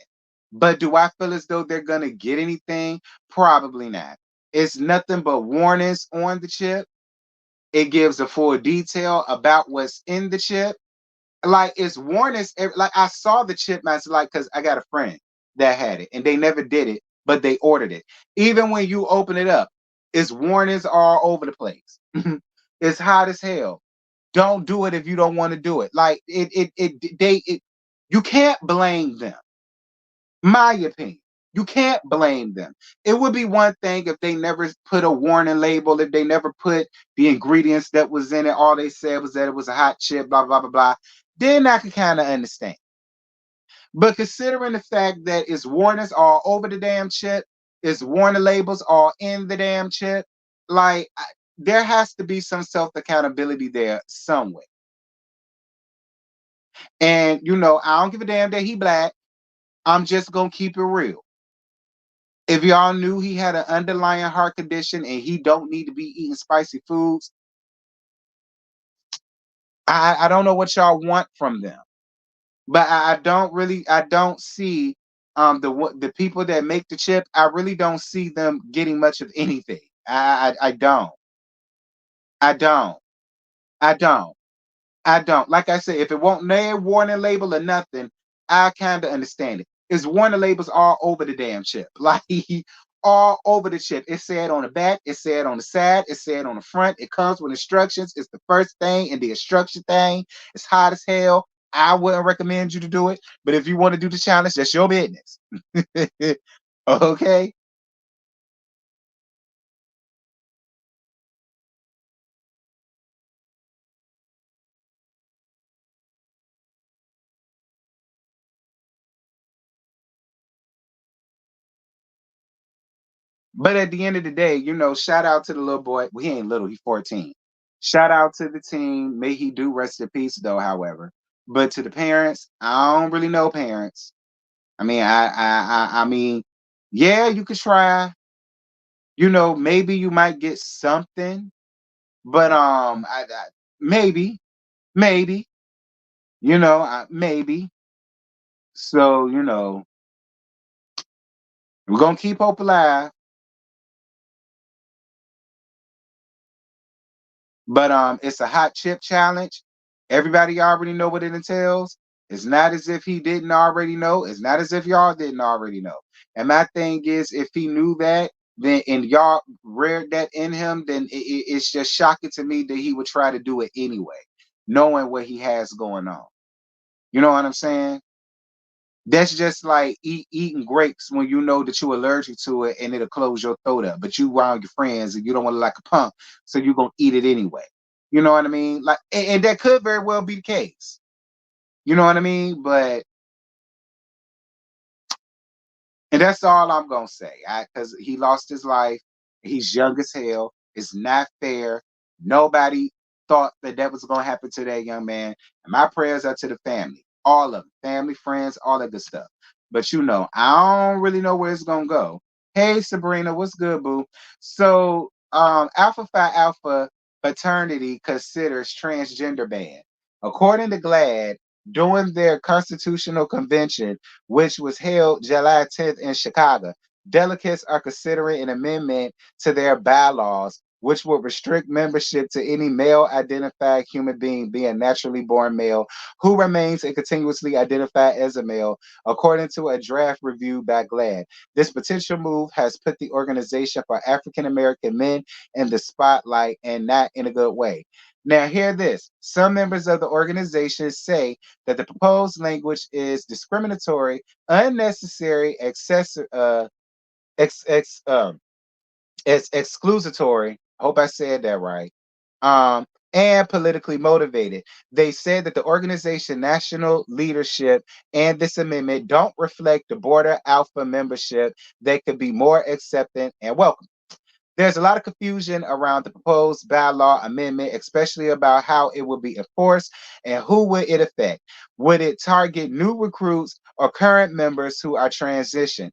But do I feel as though they're gonna get anything? Probably not. It's nothing but warnings on the chip. It gives a full detail about what's in the chip. Like it's warnings. Like I saw the chip master, like because I got a friend that had it and they never did it, but they ordered it. Even when you open it up, it's warnings all over the place. It's hot as hell. Don't do it if you don't want to do it. Like you can't blame them. My opinion. You can't blame them. It would be one thing if they never put a warning label, if they never put the ingredients that was in it. All they said was that it was a hot chip, blah, blah, blah, blah. Then I could kind of understand. But considering the fact that it's warnings all over the damn chip, it's warning labels all in the damn chip, like there has to be some self accountability there somewhere. And I don't give a damn that he black. I'm just gonna keep it real. If y'all knew he had an underlying heart condition and he don't need to be eating spicy foods, I don't know what y'all want from them. But I don't see the people that make the chip. I really don't see them getting much of anything. I don't. I don't. I don't. I don't. Like I said, if it won't name warning label or nothing, I kind of understand it. It's warning labels all over the damn chip, like all over the chip. It said on the back, it said on the side, it said on the front. It comes with instructions. It's the first thing in the instruction thing. It's hot as hell. I wouldn't recommend you to do it, but if you want to do the challenge, that's your business. Okay. But at the end of the day, shout out to the little boy. Well, he ain't little, he's 14. Shout out to the team. May he do rest in peace, though, however. But to the parents, I don't really know parents. I mean, I mean, yeah, you could try. Maybe you might get something, but maybe, maybe, maybe. So, we're gonna keep hope alive. But it's a hot chip challenge. Everybody already know what it entails. It's not as if he didn't already know. It's not as if y'all didn't already know. And my thing is, if he knew that, then and y'all reared that in him, then it's just shocking to me that he would try to do it anyway. knowing what he has going on. You know what I'm saying? That's just like eating grapes when you know that you're allergic to it and it'll close your throat up. But you around your friends and you don't want to look like a punk, so you're gonna eat it anyway. You know what I mean? Like, and that could very well be the case. You know what I mean? But and that's all I'm gonna say. Because he lost his life. He's young as hell. It's not fair. Nobody thought that that was gonna happen to that young man. And my prayers are to the family, all of them, family, friends, all that good stuff. But I don't really know where it's gonna go. Hey, Sabrina, what's good, boo? So, Alpha Phi Alpha fraternity considers transgender ban. According to GLAD, during their constitutional convention, which was held July 10th in Chicago. Delegates are considering an amendment to their bylaws, which will restrict membership to any male identified human being a naturally born male who remains and continuously identified as a male, according to a draft review by GLAD. This potential move has put the Organization for African American Men in the spotlight and not in a good way. Now, hear this. Some members of the organization say that the proposed language is discriminatory, unnecessary, excessive, ex, ex, it's exclusatory. I hope I said that right. Um, and politically motivated. They said that the organization national leadership and this amendment don't reflect the border alpha membership that could be more accepting and welcome. There's a lot of confusion around the proposed bylaw amendment, especially about how it will be enforced and who will it affect. Would it target new recruits or current members who are transitioned?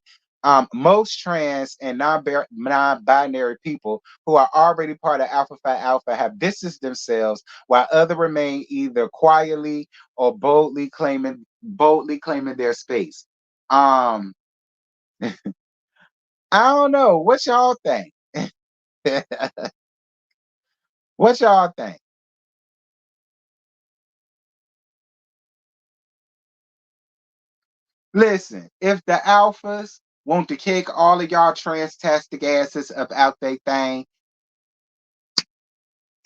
Most trans and non-binary people who are already part of Alpha Phi Alpha have distanced themselves, while others remain either quietly or boldly claiming their space. Um, I don't know. What y'all think? What y'all think? Listen, if the alphas want to kick all of y'all transtastic asses up out they thing,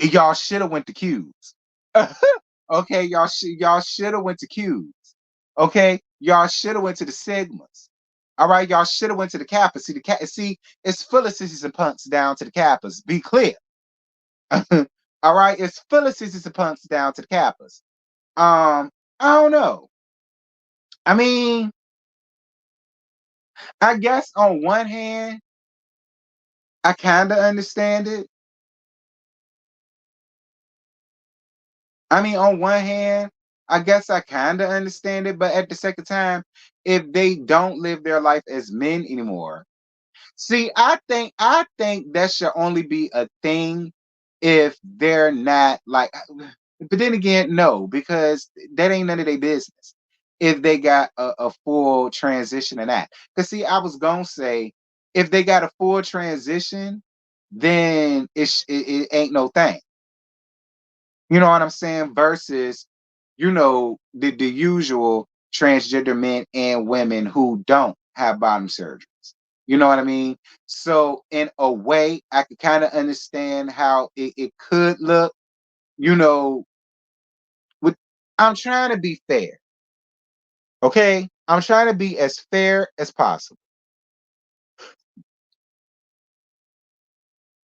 y'all should have went to Q's. Okay, y'all should have went to Q's. Okay, y'all should have went to the Sigmas. All right, y'all should have went to the Kappas. See, it's full of sissies and punks down to the Kappas. Be clear. All right, it's full of sissies and punks down to the Kappas. I don't know. I mean, I guess on one hand, I kind of understand it. I mean, on one hand, I guess I kind of understand it, but at the second time, if they don't live their life as men anymore, see, I think that should only be a thing if they're not like. But then again, no, because that ain't none of their business. If they got a full transition in that, because see, I was gonna say if they got a full transition, then it ain't no thing. You know what I'm saying? Versus, the usual transgender men and women who don't have bottom surgeries. You know what I mean? So in a way, I could kind of understand how it could look, you know, with I'm trying to be fair. Okay? I'm trying to be as fair as possible.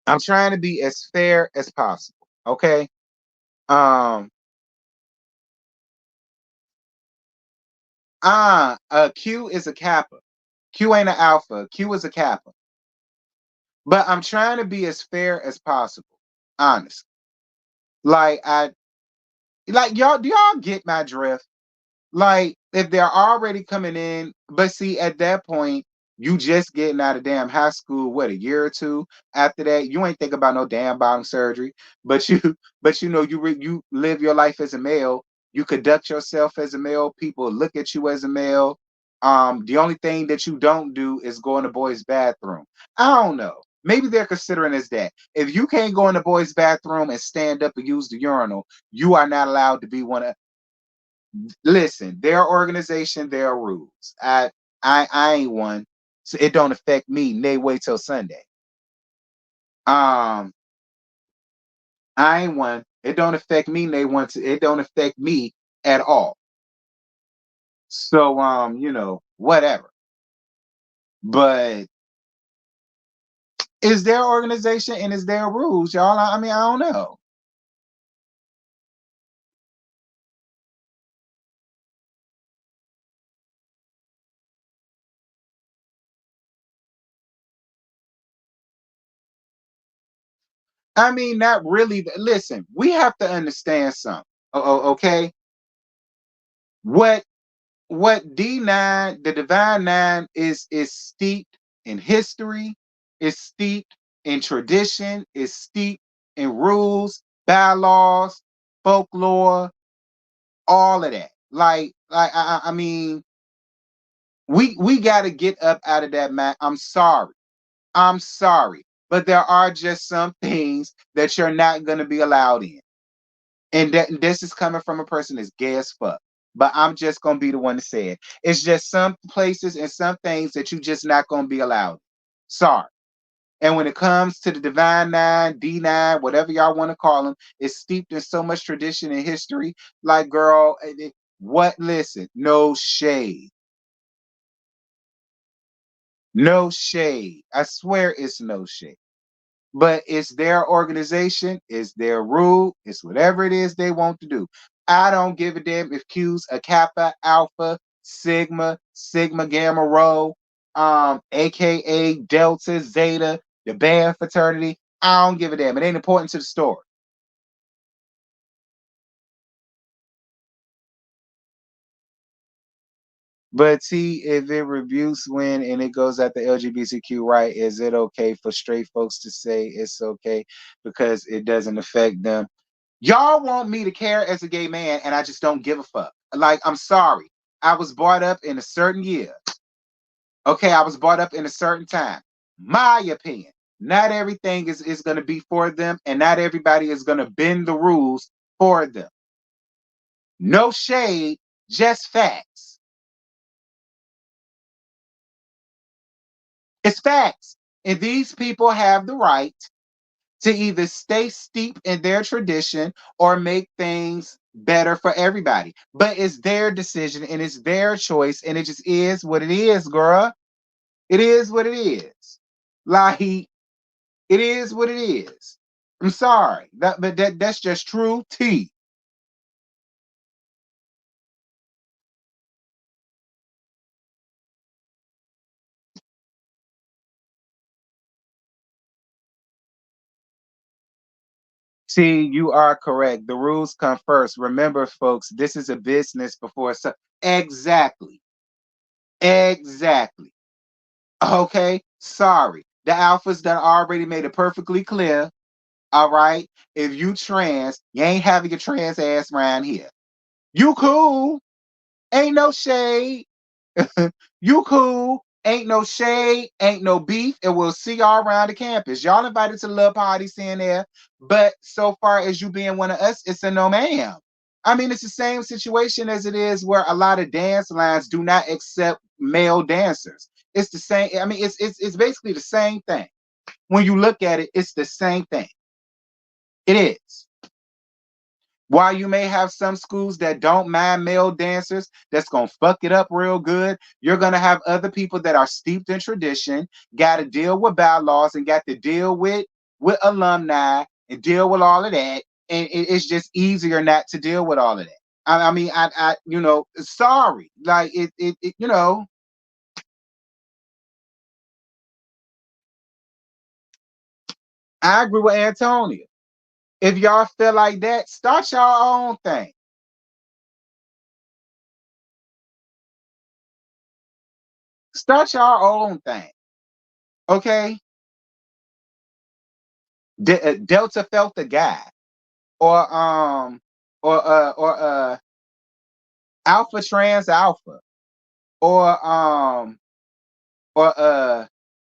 I'm trying to be as fair as possible. Okay? Um Q is a kappa. Q ain't an alpha. Q is a kappa. But I'm trying to be as fair as possible. Honestly. Like y'all, do y'all get my drift? Like, if they're already coming in, but see, at that point, you just getting out of damn high school, what, a year or two after that, you ain't think about no damn bottom surgery, but you, but you live your life as a male, you conduct yourself as a male, people look at you as a male. The only thing that you don't do is go in the boys' bathroom. I don't know. Maybe they're considering as that. If you can't go in the boys' bathroom and stand up and use the urinal, you are not allowed to be one of. Listen, their organization, their rules. I ain't one, so it don't affect me. Nay, wait till Sunday. Um, I ain't one, It don't affect me. They want to. It don't affect me at all. So whatever. But is there organization and is there rules, y'all? I mean, I don't know. I mean, not really. Listen, we have to understand something. Okay, what D9, the Divine Nine, is steeped in history, is steeped in tradition, is steeped in rules, bylaws, folklore, all of that. I mean, we got to get up out of that, man. I'm sorry, but there are just some things that you're not going to be allowed in. And this is coming from a person that's gay as fuck. But I'm just gonna be the one to say it. It's just some places and some things that you just not gonna be allowed. Sorry. And when it comes to the Divine Nine, D9, whatever y'all want to call them, it's steeped in so much tradition and history. Like, girl, what? Listen, no shade, no shade. I swear it's no shade. But it's their organization, it's their rule, it's whatever it is they want to do. I don't give a damn if Q's a Kappa, Alpha, Sigma, Gamma, Rho, aka Delta, Zeta, the band fraternity. I don't give a damn. It ain't important to the story. But see, if it rebukes when and it goes at the LGBTQ right, is it okay for straight folks to say it's okay because it doesn't affect them? Y'all want me to care as a gay man, and I just don't give a fuck. Like, I'm sorry. I was brought up in a certain year. Okay, I was brought up in a certain time. My opinion. Not everything is going to be for them, and not everybody is going to bend the rules for them. No shade, just facts. It's facts. And these people have the right to either stay steep in their tradition or make things better for everybody. But it's their decision and it's their choice, and it just is what it is, girl. It is what it is. Like, it is what it is. I'm sorry. That's just true tea. See, you are correct. The rules come first. Remember, folks, this is a business before exactly. Exactly. Okay, sorry. The alphas done already made it perfectly clear. All right, if you trans, you ain't having your trans ass around here. You cool, ain't no shade. You cool, ain't no shade, ain't no beef, and we'll see y'all around the campus. Y'all invited to the little party in there, but so far as you being one of us, it's a no ma'am. I mean, it's the same situation as it is where a lot of dance lines do not accept male dancers. It's the same. I mean, it's basically the same thing. When you look at it, it's the same thing. It is. While you may have some schools that don't mind male dancers, that's gonna fuck it up real good. You're gonna have other people that are steeped in tradition, got to deal with bylaws and got to deal with alumni and deal with all of that. And it's just easier not to deal with all of that. I mean, sorry, like I agree with Antonia. If y'all feel like that, start your own thing. Start your own thing. Okay. Delta felt the guy, or alpha trans alpha, or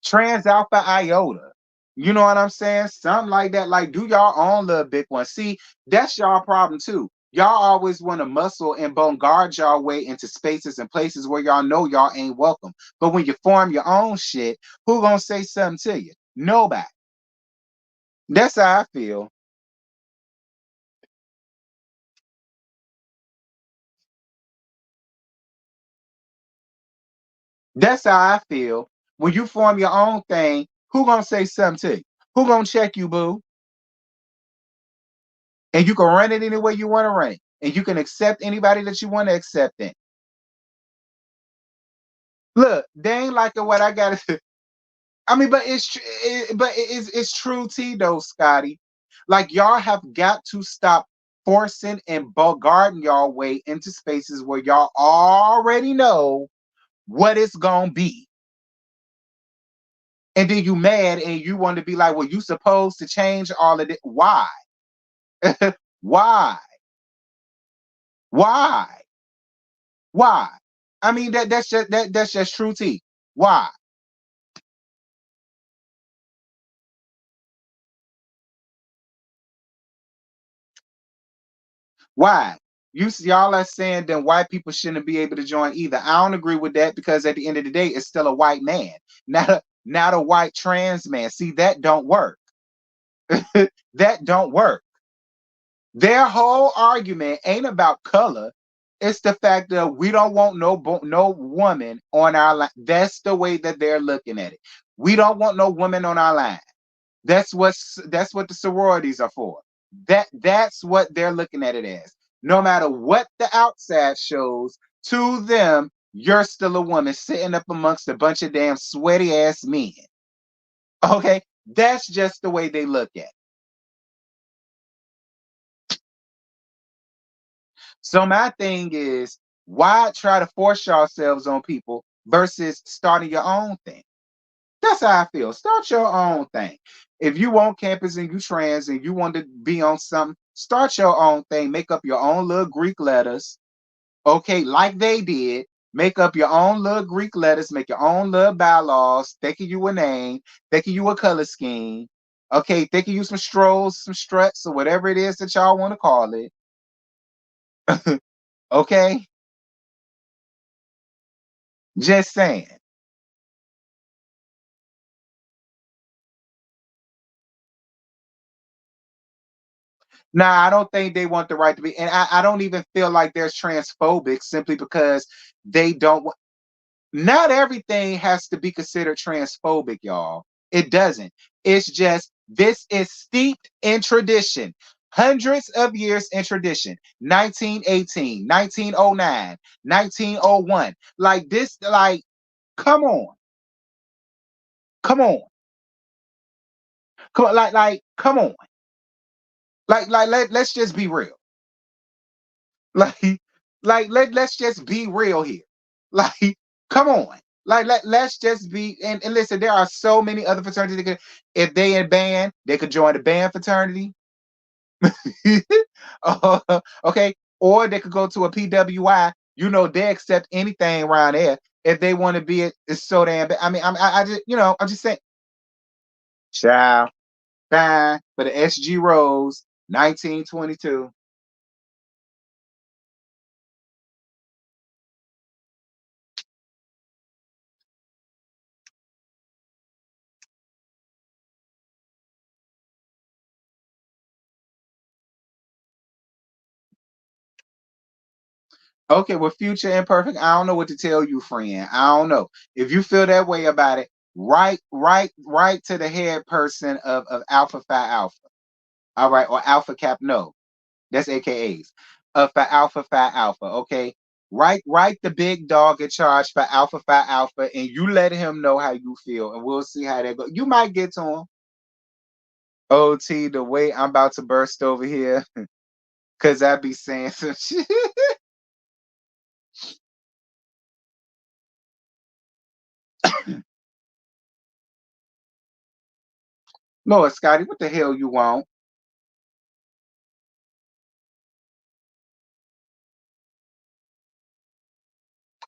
trans alpha iota. You know what I'm saying? Something like that. Like, do y'all own little big one. See, that's y'all problem too. Y'all always want to muscle and bombard y'all way into spaces and places where y'all know y'all ain't welcome. But when you form your own shit, who gonna say something to you? Nobody. That's how I feel. That's how I feel. When you form your own thing, who gonna say something to you? Who gonna check you, boo? And you can run it any way you want to run it. And you can accept anybody that you want to accept it. Look, they ain't like what I got to. I mean, but it's true, T though, Scotty. Like y'all have got to stop forcing and guarding y'all way into spaces where y'all already know what it's gonna be. And then you mad and you want to be like, well, you supposed to change all of it. Why? Why? Why? Why? I mean that's just true T. Why? Why? Y'all are saying that white people shouldn't be able to join either. I don't agree with that because at the end of the day, it's still a white man, not a white trans man. See, that don't work. That don't work. Their whole argument ain't about color. It's the fact that we don't want no woman on our line. That's the way that they're looking at it. We don't want no woman on our line. That's what the sororities are for. That's what they're looking at it as. No matter what the outside shows, to them, you're still a woman sitting up amongst a bunch of damn sweaty ass men. Okay, that's just the way they look at it. So my thing is, why try to force yourselves on people versus starting your own thing? That's how I feel. Start your own thing. If you want campus and you trans and you want to be on something, start your own thing. Make up your own little Greek letters. Okay, like they did. Make up your own little Greek letters. Make your own little bylaws. Think of you a name. Think of you a color scheme. Okay, think of you some strolls, some struts, or whatever it is that y'all want to call it. Okay, just saying. Nah, I don't think they want the right to be, and I don't even feel like they're transphobic simply because they don't. Not everything has to be considered transphobic, y'all. It doesn't. It's just this is steeped in tradition. Hundreds of years in tradition. 1918, 1909, 1901. Like this, like, come on. Come on. Come on, come on. Let's just be real. Like, let's just be real here. Like, come on. Let's just be and listen, there are so many other fraternities that could, if they in band, they could join the band fraternity. Uh, okay. Or they could go to a PWI. You know, they accept anything around there. If they want to be it, it's so damn bad. I mean, I just, I'm just saying, child, fine for the SG Rose, 1922. Okay, well, future imperfect. I don't know what to tell you, friend. I don't know. If you feel that way about it, right to the head person of Alpha Phi Alpha. All right, or Alpha Cap. No, that's AKAs. For Alpha Phi Alpha. Okay, right the big dog in charge for Alpha Phi Alpha, and you let him know how you feel, and we'll see how that goes. You might get to him. OT, the way I'm about to burst over here, cause I be saying some shit. Lord Scotty, what the hell you want?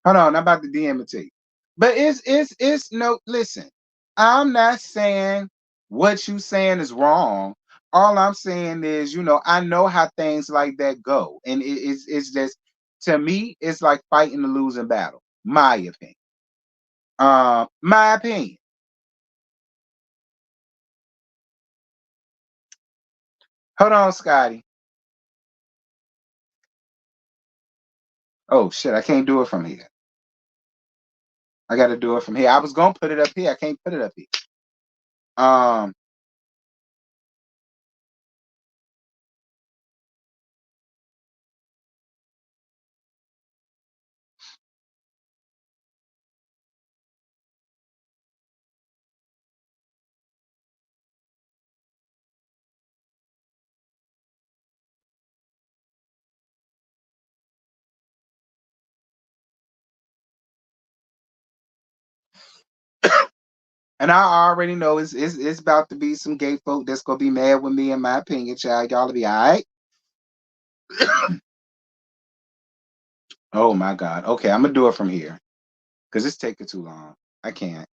Hold on, I'm about to DM it to you. But it's no listen. I'm not saying what you saying is wrong. All I'm saying is, I know how things like that go. And it's just to me, it's like fighting a losing battle. My opinion. My opinion. Hold on, Scotty. Oh shit, I can't do it from here. I got to do it from here. I was gonna put it up here. I can't put it up here. Um, and I already know it's about to be some gay folk that's gonna be mad with me, in my opinion, child. Y'all will be all right. Oh my God. Okay, I'm gonna do it from here because it's taking too long. I can't.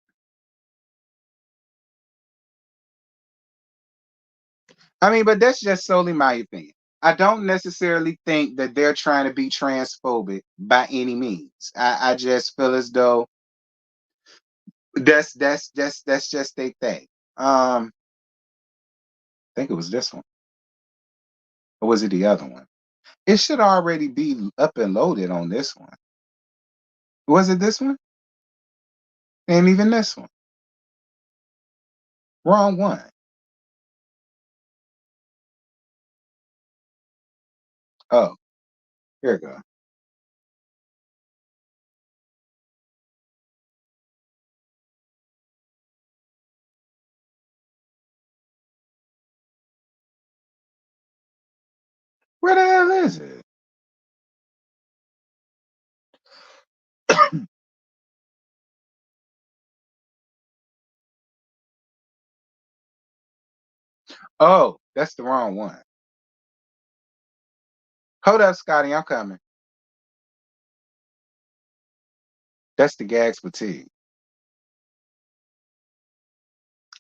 I mean, but that's just solely my opinion. I don't necessarily think that they're trying to be transphobic by any means. I just feel as though that's just their thing. I think it was this one. Or was it the other one? It should already be up and loaded on this one. Was it this one? And even this one. Wrong one. Oh, here we go. Where the hell is it? Oh, that's the wrong one. Hold up, Scotty. I'm coming. That's the gags fatigue.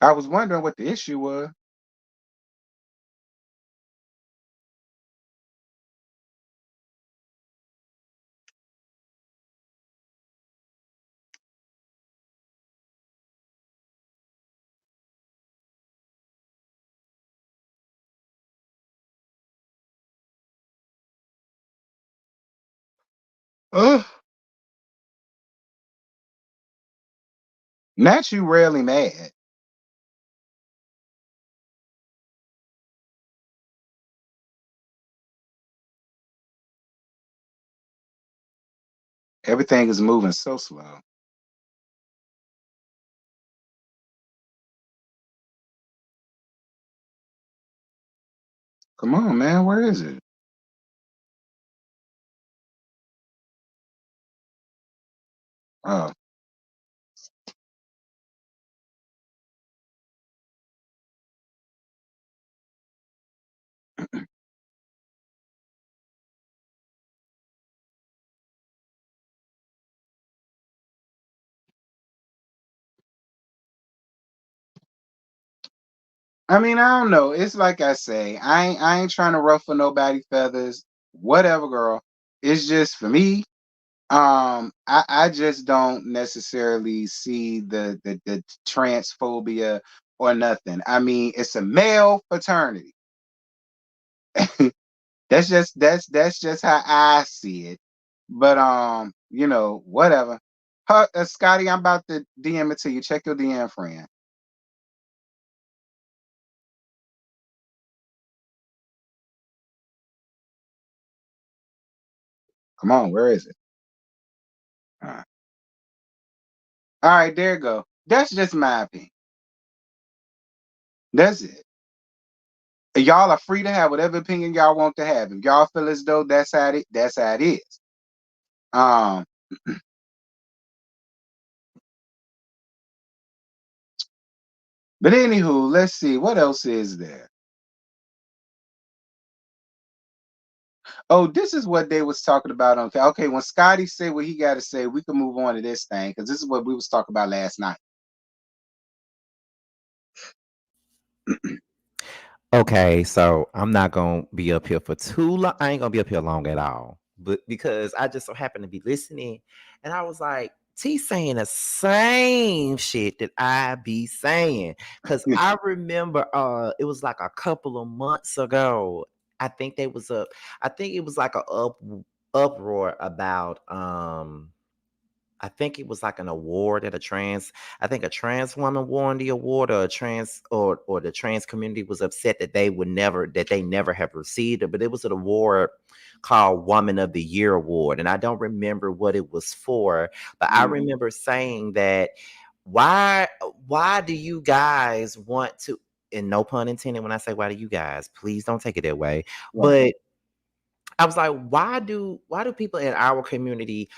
I was wondering what the issue was. Ugh. Not you rarely mad. Everything is moving so slow. Come on, man. Where is it? Oh. I mean, I don't know. It's like I say, I ain't trying to ruffle nobody feathers. Whatever, girl. It's just for me. I just don't necessarily see the transphobia or nothing. I mean, it's a male fraternity. That's just how I see it. But whatever. Scotty, I'm about to DM it to you. Check your DM, friend. Come on, where is it? Uh, all right, there you go. That's just my opinion. That's it. Y'all are free to have whatever opinion y'all want to have. If y'all feel as though that's how it is. Um, but anywho, let's see what else is there. Oh, this is what they was talking about on. Okay, when Scotty said what he got to say, we can move on to this thing because this is what we was talking about last night. Okay, so I'm not gonna be up here for too long. I ain't gonna be up here long at all. But because I just so happen to be listening, and I was like, T saying the same shit that I be saying. Cause I remember it was like a couple of months ago. I think they was up, I think it was like a uproar about I think it was like an award at a trans. I think a trans woman won the award, or a trans or the trans community was upset that they never have received it. But it was an award called Woman of the Year Award, and I don't remember what it was for. But I Mm-hmm. remember saying that why why do you guys want to? And no pun intended when I say why do you guys? Please don't take it that way. Right. But I was like, why do people in our community,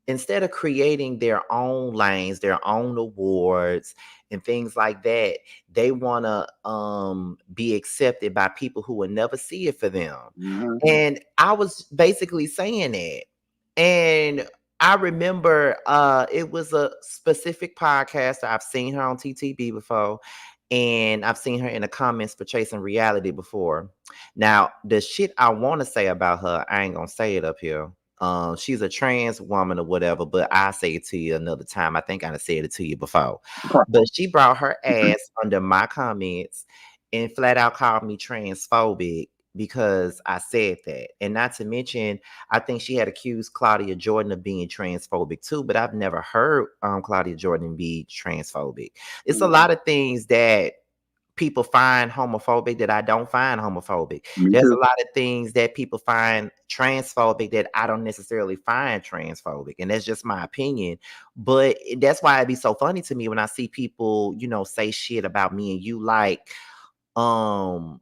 instead of creating their own lanes, their own awards and things like that, they want to be accepted by people who will never see it for them. Mm-hmm. And I was basically saying that. And I remember it was a specific podcaster. I've seen her on TTB before, and I've seen her in the comments for Chasing Reality before. Now, the shit I want to say about her, I ain't gonna say it up here. She's a trans woman or whatever, but I'll say it to you another time. I think I done said it to you before. Right. But she brought her ass under my comments and flat out called me transphobic because I said that. And not to mention, I think she had accused Claudia Jordan of being transphobic too, but I've never heard Claudia Jordan be transphobic. It's a Mm-hmm. lot of things that people find homophobic that I don't find homophobic. Me There's a too. lot of things that people find transphobic that I don't necessarily find transphobic. And that's just my opinion. But that's why it'd be so funny to me when I see people, say shit about me and you, like, um,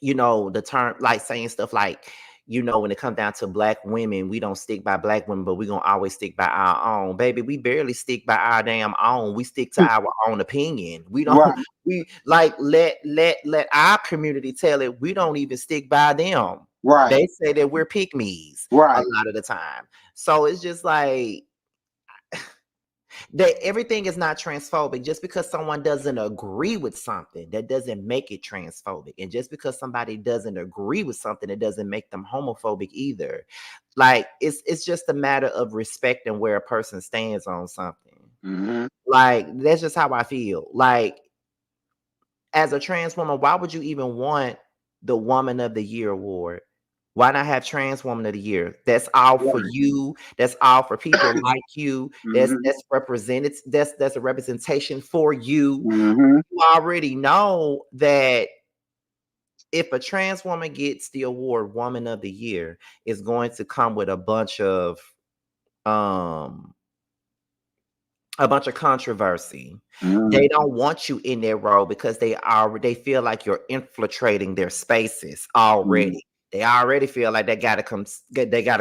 the term, like saying stuff like, when it comes down to black women, we don't stick by black women, but we're gonna always stick by our own. Baby, we barely stick by our damn own. We stick to our own opinion. We don't Right. we like let our community tell it. We don't even stick by them. Right. They say that we're pygmies a Right. lot of the time. So it's just like that everything is not transphobic. Just because someone doesn't agree with something, that doesn't make it transphobic. And just because somebody doesn't agree with something, it doesn't make them homophobic either. Like it's just a matter of respecting where a person stands on something. Mm-hmm. Like that's just how I feel. Like as a trans woman, why would you even want the Woman of the Year award? Why not have Trans Woman of the Year? That's all for Right. you. That's all for people like you. That's Mm-hmm. that's represented. That's a representation for you. Mm-hmm. You already know that if a trans woman gets the award Woman of the Year, it's going to come with um a bunch of controversy. Mm-hmm. They don't want you in their role because they feel like you're infiltrating their spaces Mm-hmm. already. They already feel like they gotta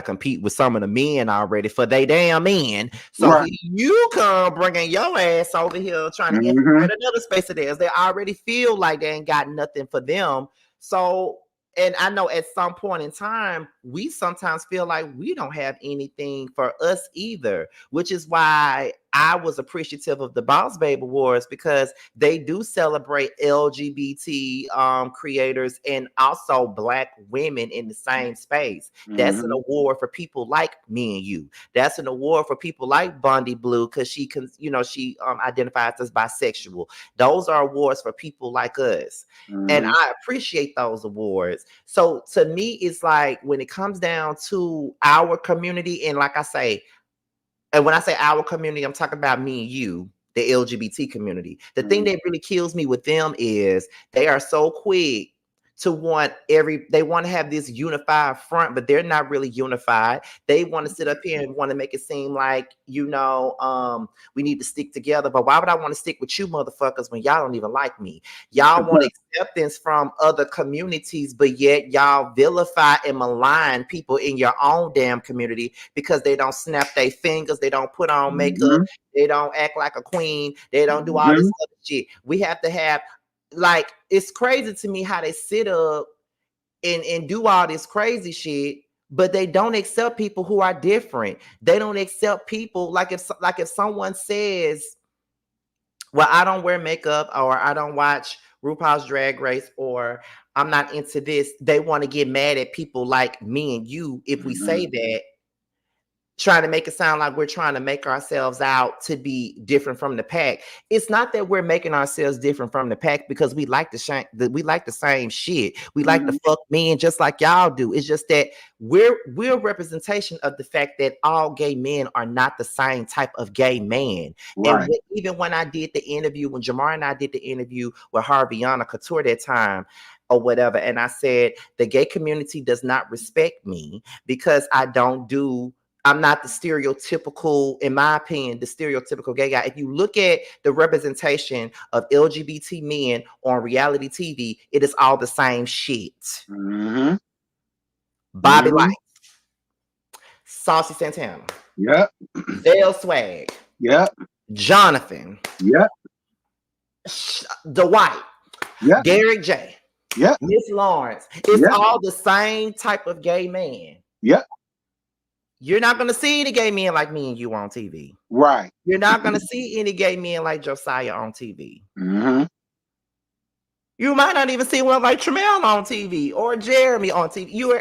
compete with some of the men already for they damn men. So Right. here you come bringing your ass over here trying to Mm-hmm. infiltrate another space of theirs. They already feel like they ain't got nothing for them. So, and I know at some point in time, we sometimes feel like we don't have anything for us either, which is why I was appreciative of the Boss Babe Awards, because they do celebrate LGBT creators and also Black women in the same space. That's an Mm-hmm. award for people like me and you. That's an award for people like Bondi Blue, because she identifies as bisexual. Those are awards for people like us. And Mm-hmm. I appreciate those awards. So to me, it's like when it comes down to our community, and like I say, and when I say our community, I'm talking about me and you, the LGBT community. The thing that really kills me with them is they are so quick they want to have this unified front, but they're not really unified. They want to sit up here and want to make it seem like, we need to stick together. But why would I want to stick with you motherfuckers when y'all don't even like me? Y'all want acceptance from other communities, but yet y'all vilify and malign people in your own damn community because they don't snap their fingers, they don't put on makeup, Mm-hmm. they don't act like a queen, they don't do all Mm-hmm. this other shit. We have to have, like, it's crazy to me how they sit up and do all this crazy shit, but they don't accept people who are different. They don't accept people, like if someone says, well, I don't wear makeup, or I don't watch RuPaul's Drag Race, or I'm not into this, they want to get mad at people like me and you if we Mm-hmm. say that. trying to make it sound like we're trying to make ourselves out to be different from the pack. It's not that we're making ourselves different from the pack because we like we like the same shit. We like to Mhm. fuck men just like y'all do. It's just that we're a representation of the fact that all gay men are not the same type of gay man. And Right. even when I did the interview, when Jamar and I did the interview with Harviana Couture that time or whatever, and I said the gay community does not respect me because I'm not the stereotypical, in my opinion, the stereotypical gay guy. If you look at the representation of LGBT men on reality TV, it is all the same shit. Mhm. Bobby Mhm. Light, Saucy Santana, Yep. Zell Swag, Yep. Jonathan, Yep. Dwight, Yep. Derek J, Yep. Miss Lawrence. It's Yep. all the same type of gay man. Yep. You're not going to see any gay men like me and you on TV. Right. You're not going to see any gay men like Josiah on TV. Mhm. You might not even see one like Tremel on TV or Jeremy on TV. You're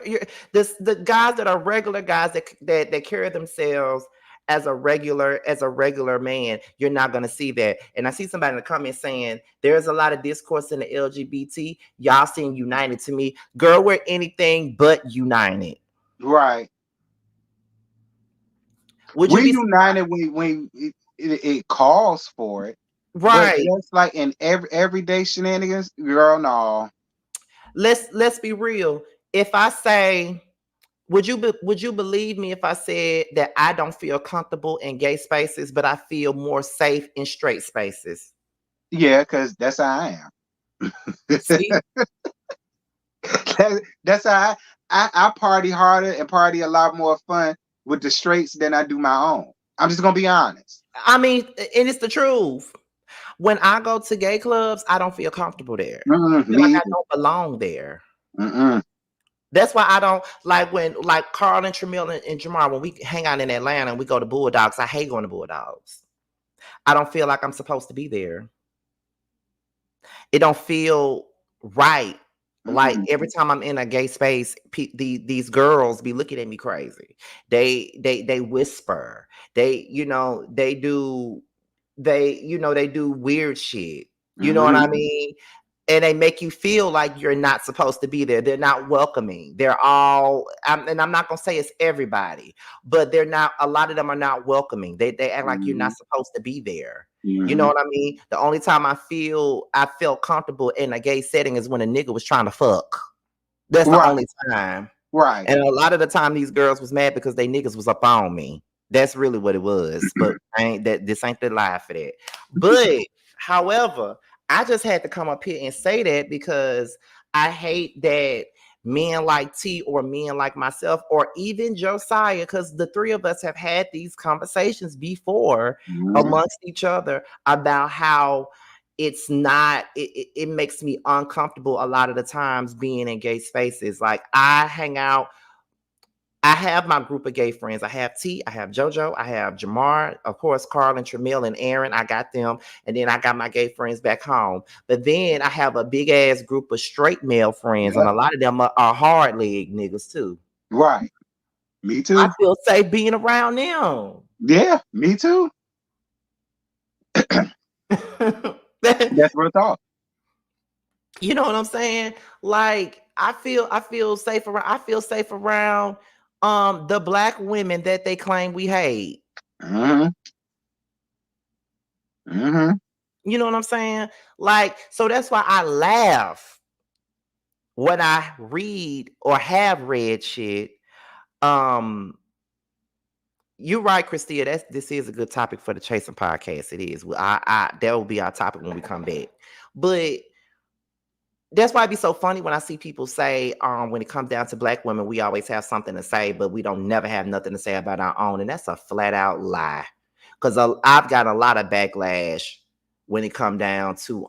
the guys that are regular guys that carry themselves as a regular man. You're not going to see that. And I see somebody in the comments saying there's a lot of discourse in the LGBT. Y'all seem united to me, girl. We're anything but united. Right. Would you We be united when it calls for it, but right? just like in everyday shenanigans, girl, no. Let's be real. If I say would you believe me if I said that I don't feel comfortable in gay spaces, but I feel more safe in straight spaces? Yeah, because that's how I am. See, That's how I party harder and party a lot more fun with the straights than I do my own. I'm just gonna be honest. I mean, and it's the truth. When I go to gay clubs, I don't feel comfortable there. I feel Me like I either. don't belong there. Mm-mm. That's why I don't like when like Carl and Tremel and Jamar when we hang out in Atlanta and we go to Bulldogs. I hate going to Bulldogs. I don't feel like I'm supposed to be there. It don't feel right. Like Mm-mm. every time I'm in a gay space, these girls be looking at me crazy. They whisper. They do weird shit. You know what I Mm-hmm. mean? And they make you feel like you're not supposed to be there. They're not welcoming. And I'm not gonna say it's everybody, but they're not. A lot of them are not welcoming. They act like you're Mm-hmm. not supposed to be there. You know Mm-hmm. what I mean? The only time I felt comfortable in a gay setting is when a nigga was trying to fuck. That's the Right. only time. Right. And a lot of the time these girls was mad because they niggas was up on me. That's really what it was. But this ain't the lie for that. But however, I just had to come up here and say that because I hate that men like T or men like myself or even Josiah, because the three of us have had these conversations before Mm-hmm. amongst each other about how it's not it makes me uncomfortable a lot of the times being in gay spaces. Like I have my group of gay friends. I have T, I have JoJo, I have Jamar, of course, Carl and Tremel and Aaron. I got them. And then I got my gay friends back home. But then I have a big ass group of straight male friends, and Yep. a lot of them are hard leg niggas too. Right. Me I too. feel safe being around them. Yeah, me too. That's real talk. You know what I'm saying? Like I feel safe around the black women that they claim we hate. Mm-hmm. Mm-hmm. You know what I'm saying? Like, so that's why I laugh when I read or have read shit. Um, you're right, Christia. This is a good topic for the Chasing podcast. It is. Well, that will be our topic when we come back. But that's why it'd be so funny when I see people say, when it comes down to black women, we always have something to say, but we don't never have nothing to say about our own. And that's a flat out lie. Because I've got a lot of backlash when it come down to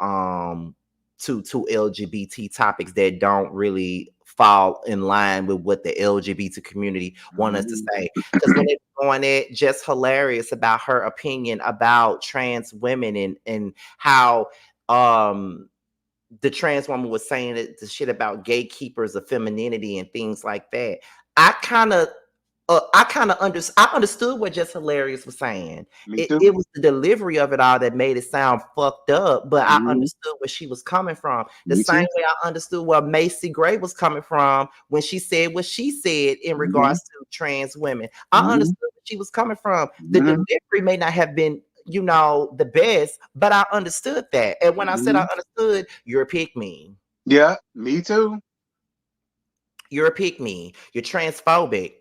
LGBT topics that don't really fall in line with what the LGBT community want us to say. Because when they're going it just hilarious about her opinion about trans women and how the trans woman was saying that the shit about gatekeepers of femininity and things like that. I kind of I understood what Just Hilarious was saying. Me It too. it was the delivery of it all that made it sound fucked up, but I Hmm. understood where she was coming from. The Me same too. way I understood where Macy Gray was coming from when she said what she said in Hmm. regards to trans women. I Hmm. understood where she was coming from. The Hmm. delivery may not have been, the best, but I understood that. And when I said I Hmm. understood, you're a pick me. Yeah, me too. You're a pick me. You're transphobic.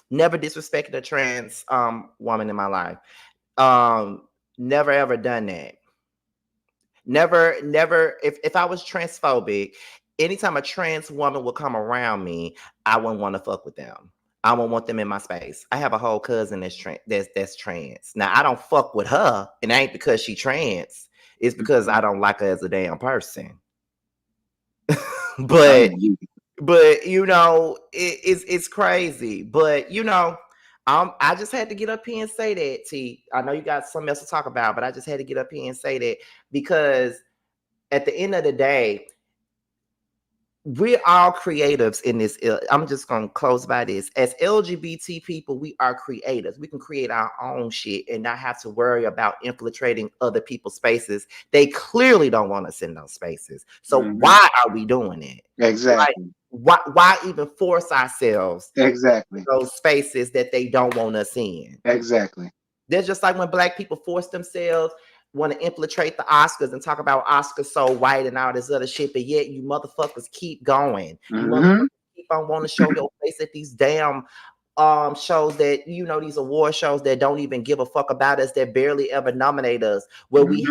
Never disrespected a trans woman in my life. Um, Never ever done that. Never. If I was transphobic, anytime a trans woman would come around me, I wouldn't want to fuck with them. I won't want them in my space. I have a whole cousin that's trans. Now I don't fuck with her, and it ain't because she trans. It's because I Mhm. don't like her as a damn person. I'm but weak. it's crazy. But I just had to get up here and say that. T, I know you got something else to talk about, but I just had to get up here and say that because at the end of the day, we're all creatives in this. I'm just gonna close by this. As LGBT people, we are creators. We can create our own shit and not have to worry about infiltrating other people's spaces. They clearly don't want us in those spaces. So Hmm. why are we doing it? Like, Exactly. why even force ourselves into Exactly. those spaces that they don't want us in? Exactly. They're just like when black people force themselves, want to infiltrate the Oscars and talk about Oscars so white and all this other shit, but yet you motherfuckers keep going. You Hmm. motherfuckers keep on wanting to show your face at these damn shows that these award shows that don't even give a fuck about us, that barely ever nominate us, where Hmm. we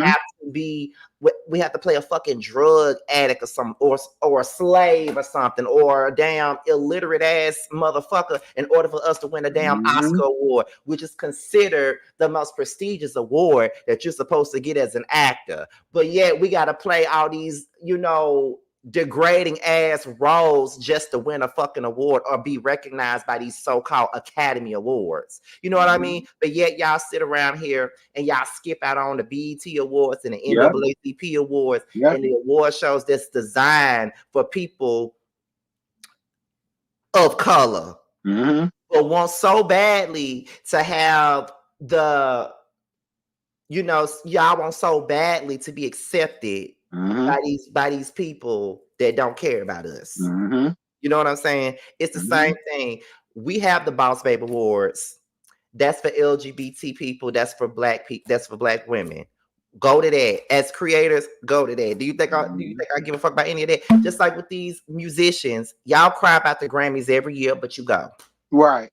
have to play a fucking drug addict or some or a slave or something, or a damn illiterate ass motherfucker in order for us to win a damn Hmm. Oscar award, which is considered the most prestigious award that you're supposed to get as an actor. But yet we got to play all these degrading ass roles just to win a fucking award or be recognized by these so-called Academy Awards. You know what I mean? But yet y'all sit around here and y'all skip out on the BET Awards and the Yep. NAACP Awards Yep. and the award shows that's designed for people of color, Hmm. but want so badly to have the y'all want so badly to be accepted Hmm. by these people that don't care about us. Hmm. You know what I'm saying? It's the Hmm. same thing. We have the Boss Babe Awards. That's for LGBT people. That's for black people. That's for black women. Go to that. As creators, go to that. Do you think I give a fuck about any of that? Just like with these musicians, y'all cry about the Grammys every year, but you go. Right.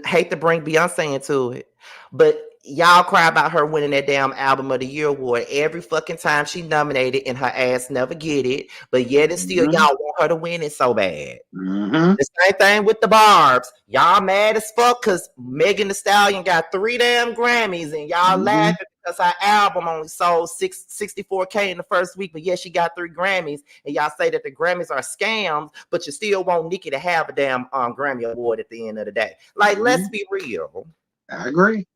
Hate to bring Beyonce into it, but y'all cry about her winning that damn album of the year award every fucking time she nominated, and her ass never get it. But yet and still, Hmm. y'all want her to win it so bad. Hmm. The same thing with the Barbs. Y'all mad as fuck because Megan Thee Stallion got 3 damn Grammys, and y'all Hmm. laughing because her album only sold 64K in the first week, but yeah, she got 3 Grammys, and y'all say that the Grammys are scams, but you still want Nicki to have a damn Grammy award at the end of the day. Like, let's Hmm. be real. I agree.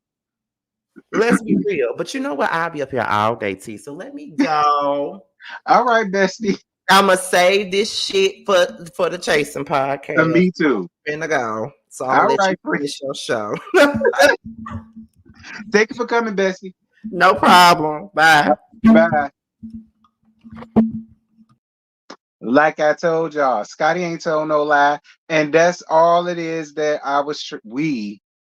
Let's be real. But you know what? I'll be up here all day, T. So let me go. All right, bestie. I'ma save this shit for the Chasing podcast. Me too. Finna go. So I'm gonna All let you right. finish your show. Thank you for coming, bestie. No problem. Bye. Bye. Like I told y'all, Scotty ain't told no lie, and that's all it is that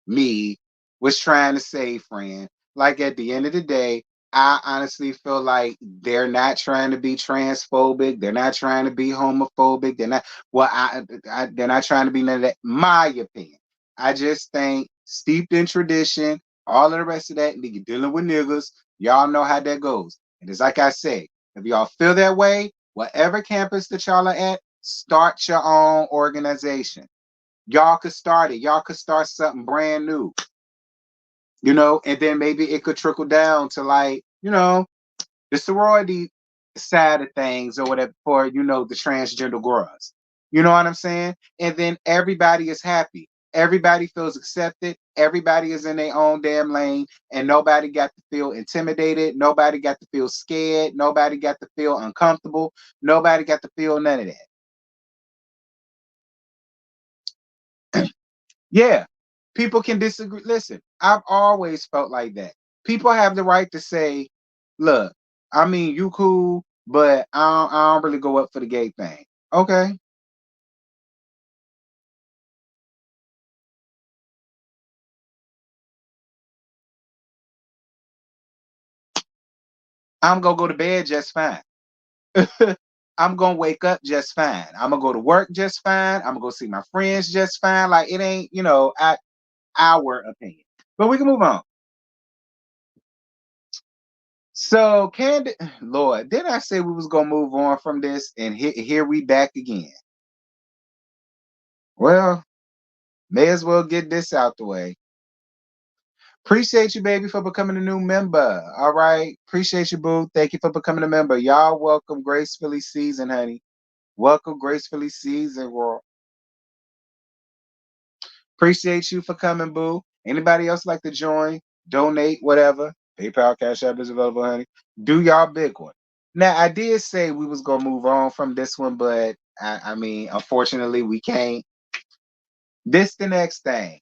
me, was trying to say, friend. Like at the end of the day, I honestly feel like they're not trying to be transphobic. They're not trying to be homophobic. They're not. Well, they're not trying to be none of that. My opinion. I just think steeped in tradition, all of the rest of that, and you're dealing with niggas. Y'all know how that goes. And it's like I said, if y'all feel that way, whatever campus that y'all are at, start your own organization. Y'all could start it. Y'all could start something brand new, and then maybe it could trickle down to like, the sorority side of things or whatever for, the transgender girls. You know what I'm saying? And then everybody is happy. Everybody feels accepted. Everybody is in their own damn lane, and nobody got to feel intimidated. Nobody got to feel scared. Nobody got to feel uncomfortable. Nobody got to feel none of that. Yeah, people can disagree. Listen, I've always felt like that. People have the right to say, "Look, I mean, you cool, but I don't really go up for the gay thing." Okay, I'm gonna go to bed just fine. I'm gonna wake up just fine. I'm gonna go to work just fine. I'm gonna go see my friends just fine. Like it ain't, our opinion. But we can move on. So, Candy, Lord, did I say we was gonna move on from this? And here we back again. Well, may as well get this out the way. Appreciate you, baby, for becoming a new member. All right. Appreciate you, boo. Thank you for becoming a member. Y'all welcome gracefully season, honey. Welcome gracefully season, world. Appreciate you for coming, boo. Anybody else like to join, donate, whatever? PayPal, Cash App is available, honey. Do y'all big one. Now, I did say we was gonna move on from this one, but I mean, unfortunately, we can't. This the next thing.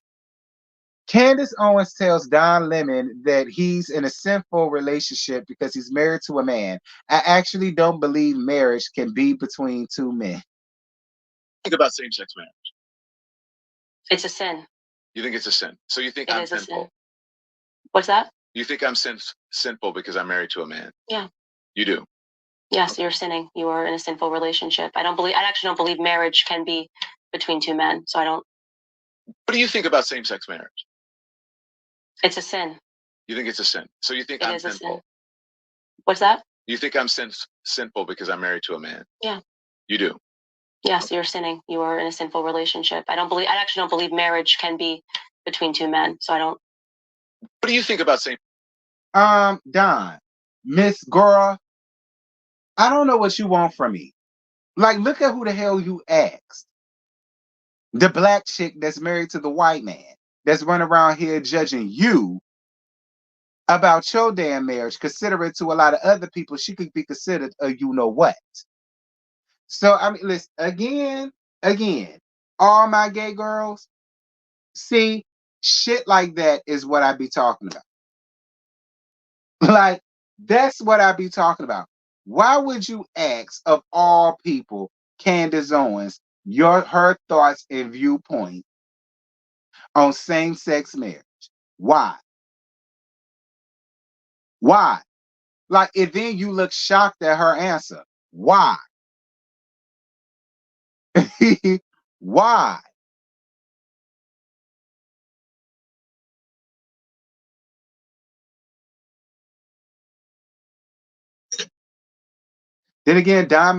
Candace Owens tells Don Lemon that he's in a sinful relationship because he's married to a man. I actually don't believe marriage can be between two men. Think about same-sex marriage. It's a sin. You think it's a sin. So you think It I'm is a sin. sinful. What's that? You think I'm sinful because I'm married to a man. Yeah. You do. Yes, you're sinning. You are in a sinful relationship. I actually don't believe marriage can be between two men. So I don't. What do you think about same-sex marriage? It's a sin. You think it's a sin. So you think It I'm is a sin. sinful. What's that? You think I'm sinful because I'm married to a man. Yeah. You do. Yes, you're sinning. You are in a sinful relationship. I actually don't believe marriage can be between two men. So I don't. What do you think about same? Don, Miss Girl, I don't know what you want from me. Like, look at who the hell you asked. The black chick that's married to the white man that's running around here judging you about your damn marriage, considering to a lot of other people she could be considered a you know what. So I mean, listen, again, all my gay girls, see, shit like that is what I be talking about. Like, that's what I be talking about. Why would you ask of all people, Candace Owens, her thoughts and viewpoint on same-sex marriage? Why? Why? Like, and then you look shocked at her answer. Why? Why? Then again, Don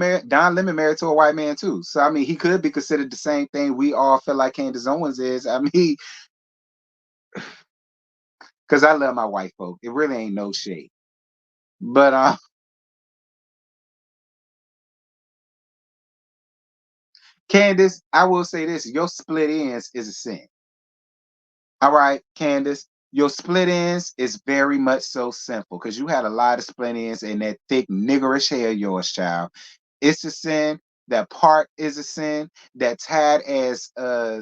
Lemon married to a white man too. So I mean, he could be considered the same thing we all feel like Candace Owens is. I mean, because I love my white folk. It really ain't no shade. But Candace, I will say this: your split ends is a sin. All right, Candace, your split ends is very much so simple because you had a lot of split ends in that thick niggerish hair of yours, child. It's a sin. That part is a sin. That tad as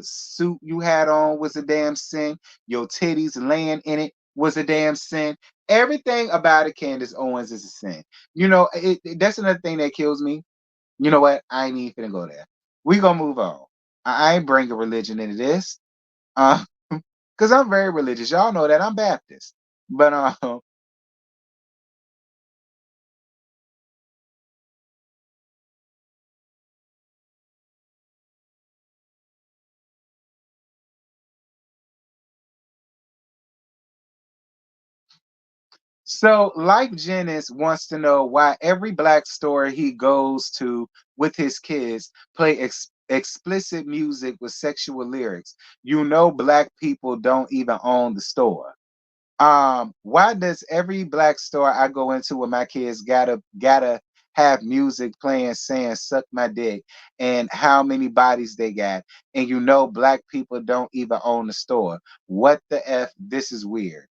suit you had on was a damn sin. Your titties laying in it was a damn sin. Everything about it, Candace Owens, is a sin. That's another thing that kills me. You know what? I ain't even finna go there. We gonna move on. I ain't bringing religion into this. Uh, because I'm very religious. Y'all know that I'm Baptist. But so Life Jennings wants to know why every black store he goes to with his kids play explicit music with sexual lyrics. Black people don't even own the store. Why does every black store I go into with my kids gotta have music playing saying suck my dick and how many bodies they got, and black people don't even own the store? What the F? This is weird.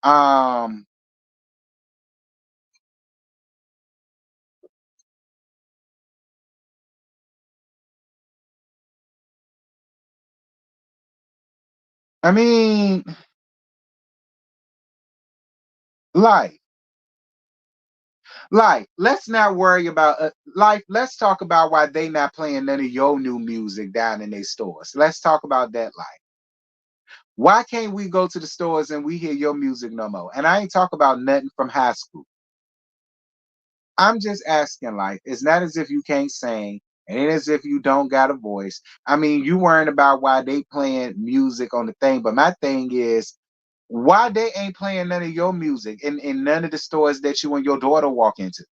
um I mean, life. Like, let's not worry about life. Let's talk about why they not playing none of your new music down in their stores. Let's talk about that life. Why can't we go to the stores and we hear your music no more? And I ain't talk about nothing from high school. I'm just asking, like, it's not as if you can't sing. It ain't as if you don't got a voice. I mean, you worrying about why they playing music on the thing, but my thing is why they ain't playing none of your music in none of the stores that you and your daughter walk into.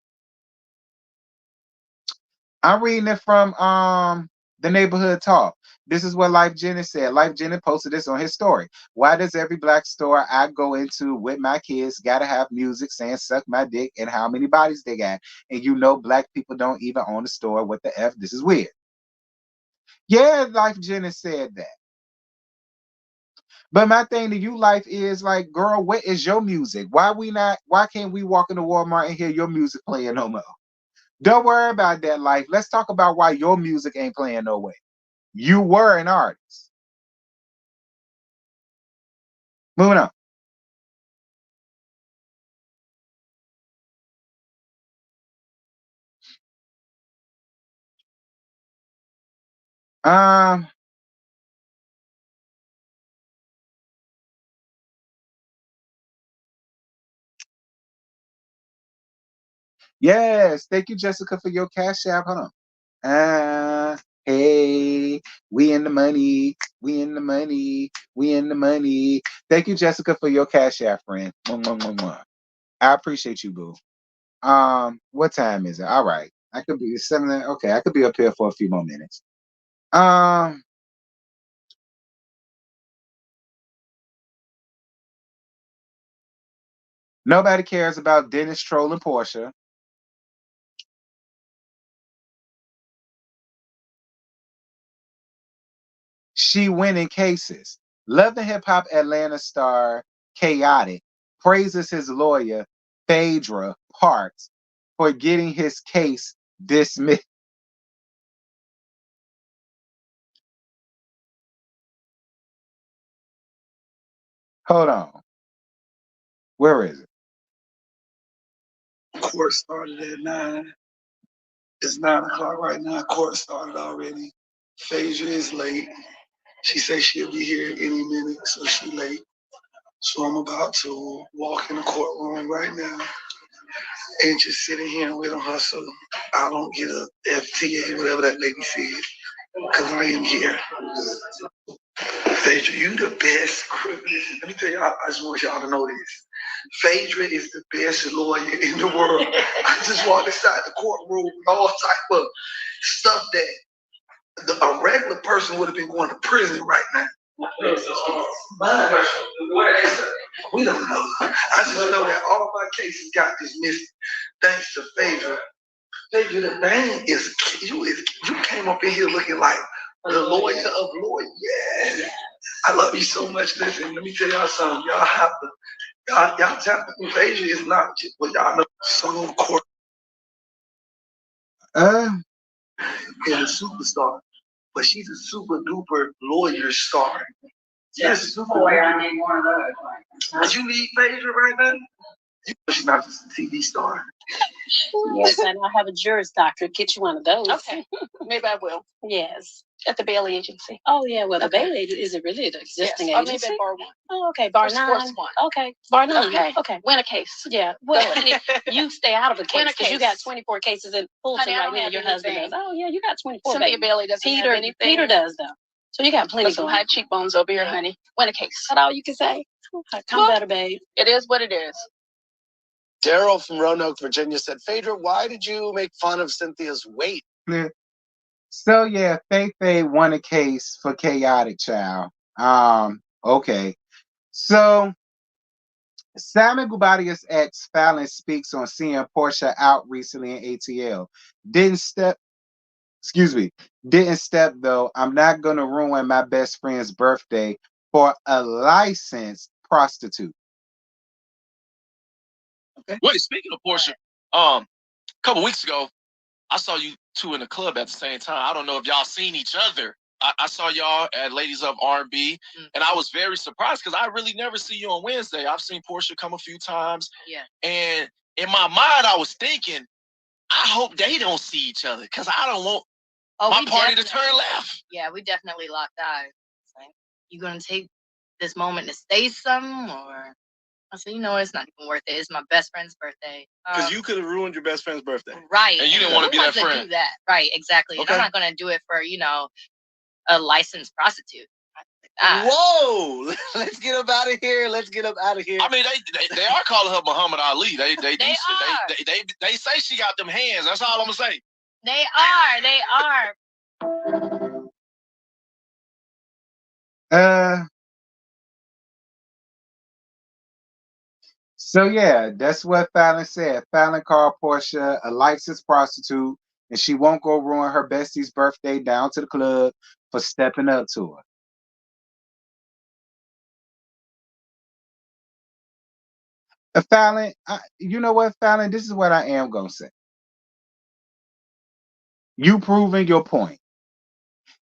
I'm reading it from the neighborhood talk. This is what Life Jennings said. Life Jennings posted this on his story. Why does every black store I go into with my kids gotta have music saying suck my dick and how many bodies they got? And you know black people don't even own a store. What the F? This is weird. Yeah, Life Jennings said that. But my thing to you, Life, is like, girl, what is your music? Why can't we walk into Walmart and hear your music playing no more? Don't worry about that, Life. Let's talk about why your music ain't playing no way. You were an artist. Moving on. Um, yes, thank you, Jessica, for your cash app. Hold on. Hey, we in the money. We in the money. We in the money. Thank you, Jessica, for your cash app, friend. Mwah, mwah, mwah, mwah. I appreciate you, boo. What time is it? All right. I could be 7. Okay, I could be up here for a few more minutes. Um, Nobody cares about Dennis trolling Portia. She winning cases. Love the Hip Hop Atlanta star Chaotic praises his lawyer, Phaedra Parks, for getting his case dismissed. Hold on. Where is it? Court started at 9. It's 9 o'clock right now. Court started already. Phaedra is late. She says she'll be here any minute, so she's late. So I'm about to walk in the courtroom right now and just sitting here with her so I don't get a FTA, whatever that lady said, because I am here. Phaedra, you the best. Let me tell you, I just want y'all to know this. Phaedra is the best lawyer in the world. I just walked inside the courtroom with all type of stuff that a regular person would have been going to prison right now. We don't know. I just know that all my cases got dismissed thanks to Phaedra. Phaedra, the name is you. You came up in here looking like the lawyer of lawyers. Yeah. I love you so much. Listen, let me tell y'all something. Y'all have to, y'all tap into Phaedra is not just what y'all know. So court is a superstar, but she's a super duper lawyer star. Yes, boy, I need one of those. But you need Phaedra right now? She's not just a TV star. Yes, and I have a Juris Doctorate. Get you one of those. Okay, maybe I will. Yes. At the Bailey Agency. Oh, yeah. Well, the Okay. Bailey is it really an existing Yes, or agency? maybe at Bar 1. Oh, okay. Bar Or 9. Sports 1. Okay. Bar 9. Okay. Okay. Win a case. Yeah. Well, Go honey, you stay out of a Win a case because you case. got 24 cases in Fulton Honey, I right don't now. have Your husband anything. does. Oh, yeah. You got 24. Cynthia Baby. Bailey doesn't have Peter, anything. Peter does, though. So you got plenty Got some going. high cheekbones over here, honey. Win a case. That's all you can say. Okay, come Well, better, babe. It is what it is. Daryl from Roanoke, Virginia said, Phaedra, why did you make fun of Cynthia's weight? So yeah, Faye won a case for Chaotic Child. Okay. So Simon Gubadius ex Fallon speaks on seeing Portia out recently in ATL. Didn't step, excuse me, didn't step though. I'm not gonna ruin my best friend's birthday for a licensed prostitute. Okay. Wait, speaking of Portia, a couple weeks ago, I saw you two in the club at the same time. I don't know if y'all seen each other. I saw y'all at Ladies of R&B, and I was very surprised because I really never see you on Wednesday. I've seen Portia come a few times. Yeah. And in my mind, I was thinking, I hope they don't see each other because I don't want my party to turn left. Yeah, we definitely locked eyes. Like, you gonna take this moment to say something, or I said, it's not even worth it. It's my best friend's birthday. Because you could have ruined your best friend's birthday. Right. And you didn't want to be that friend. Do that. Right, exactly. Okay. And I'm not gonna do it for, a licensed prostitute. Whoa! Let's get up out of here. Let's get up out of here. I mean, they are calling her Muhammad Ali. They say she got them hands. That's all I'm gonna say. They are. So yeah, that's what Fallon said. Fallon called Portia a licensed prostitute, and she won't go ruin her bestie's birthday down to the club for stepping up to her. Fallon, you know what, Fallon? This is what I am gonna say. You proving your point.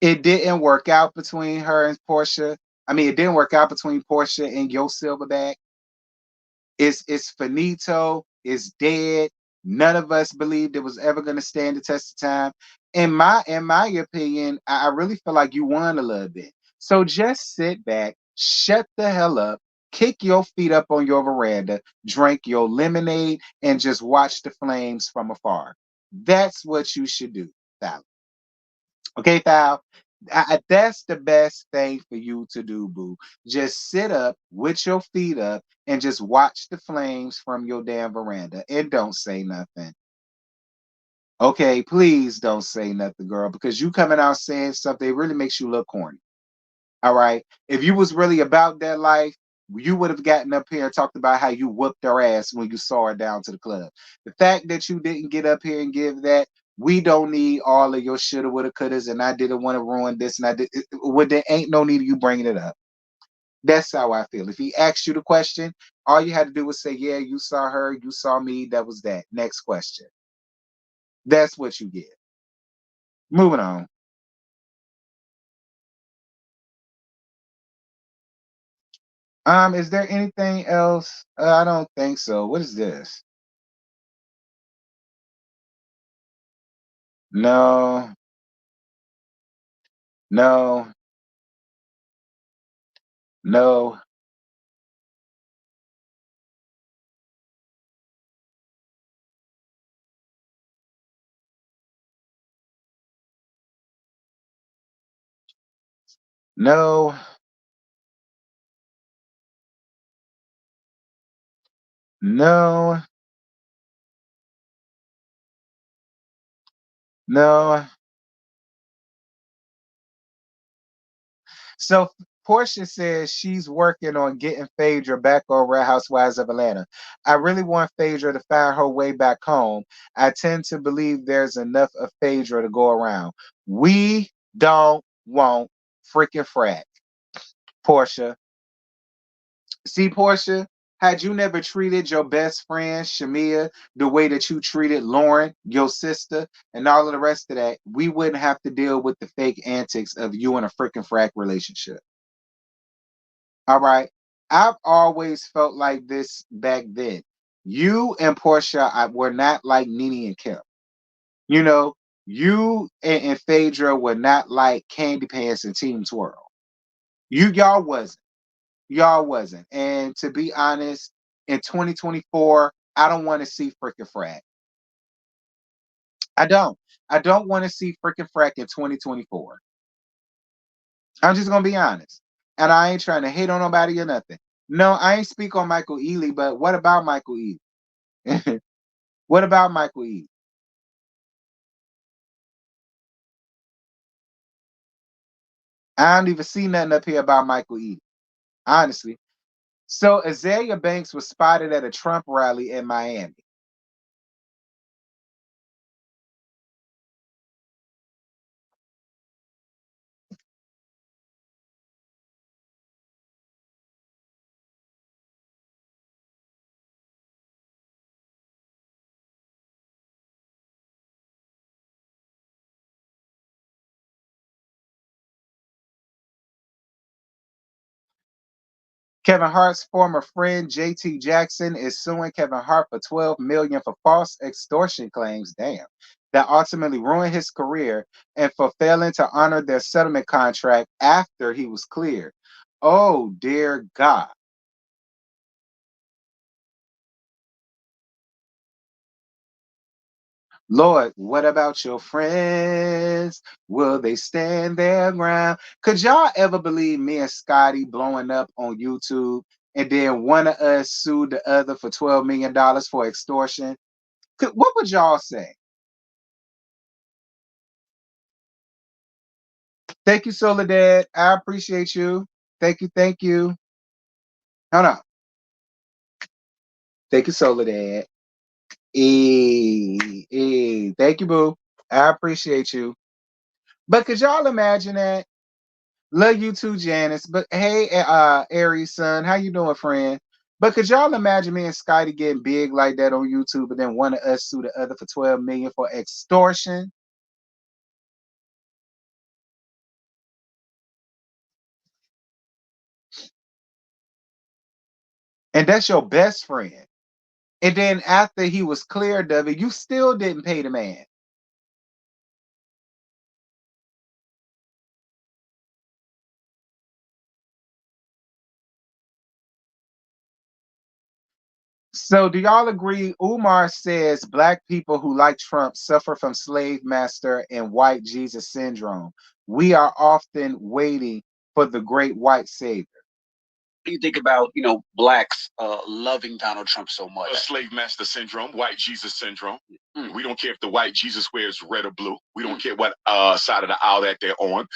It didn't work out between her and Portia. I mean, it didn't work out between Portia and Yo Silverback. It's finito. It's dead. None of us believed it was ever going to stand the test of time. In my opinion, I really feel like you won a little bit. So just sit back, shut the hell up, kick your feet up on your veranda, drink your lemonade, and just watch the flames from afar. That's what you should do, Fallon. Okay, Fal. That's the best thing for you to do, boo. Just sit up with your feet up and just watch the flames from your damn veranda and don't say nothing. Okay, please don't say nothing, girl, because you coming out saying something, it really makes you look corny. All right. If you was really about that life, you would have gotten up here and talked about how you whooped her ass when you saw her down to the club. The fact that you didn't get up here and give that, we don't need all of your shoulda, woulda, couldas, and I didn't want to ruin this, and I did. Well, there ain't no need of you bringing it up. That's how I feel. If he asked you the question, all you had to do was say, "Yeah, you saw her, you saw me. That was that." Next question. That's what you get. Moving on. Is there anything else? I don't think so. What is this? No, no, no, no, no, no. So Portia says she's working on getting Phaedra back on Real Housewives of Atlanta. I really want Phaedra to find her way back home. I tend to believe there's enough of Phaedra to go around. We don't want freaking frack, Portia. See, Portia, had you never treated your best friend, Shamia, the way that you treated Lauren, your sister, and all of the rest of that, we wouldn't have to deal with the fake antics of you in a freaking frack relationship. All right. I've always felt like this back then. You and Portia were not like Nene and Kim. You know, you and Phaedra were not like Candy Pants and Team Twirl. Y'all wasn't. Y'all wasn't. And to be honest, in 2024, I don't want to see frickin' frack. I don't. I don't want to see frickin' frack in 2024. I'm just gonna be honest. And I ain't trying to hate on nobody or nothing. No, I ain't speak on Michael Ealy, but what about Michael Ealy? What about Michael Ealy? I don't even see nothing up here about Michael Ealy, honestly. So Azalea Banks was spotted at a Trump rally in Miami. Kevin Hart's former friend JT Jackson is suing Kevin Hart for 12 million for false extortion claims, damn, that ultimately ruined his career and for failing to honor their settlement contract after he was cleared. Oh dear God. Lord, what about your friends? Will they stand their ground? Could y'all ever believe me and Scotty blowing up on YouTube and then one of us sued the other for $12 million for extortion? What would y'all say? Thank you, Soledad. I appreciate you. Thank you. Thank you. Hold on. Thank you, Soledad. Thank you, boo. I appreciate you. But could y'all imagine that? Love you too, Janice. But hey, Aries son, how you doing, friend? But could y'all imagine me and Scotty getting big like that on YouTube and then one of us sue the other for 12 million for extortion? And that's your best friend. And then after he was cleared of it, you still didn't pay the man. So do y'all agree? Umar says black people who like Trump suffer from slave master and white Jesus syndrome. We are often waiting for the great white savior. Do you think about blacks loving Donald Trump so much? Slave master syndrome, white Jesus syndrome. We don't care if the white Jesus wears red or blue. We don't care what side of the aisle that they're on.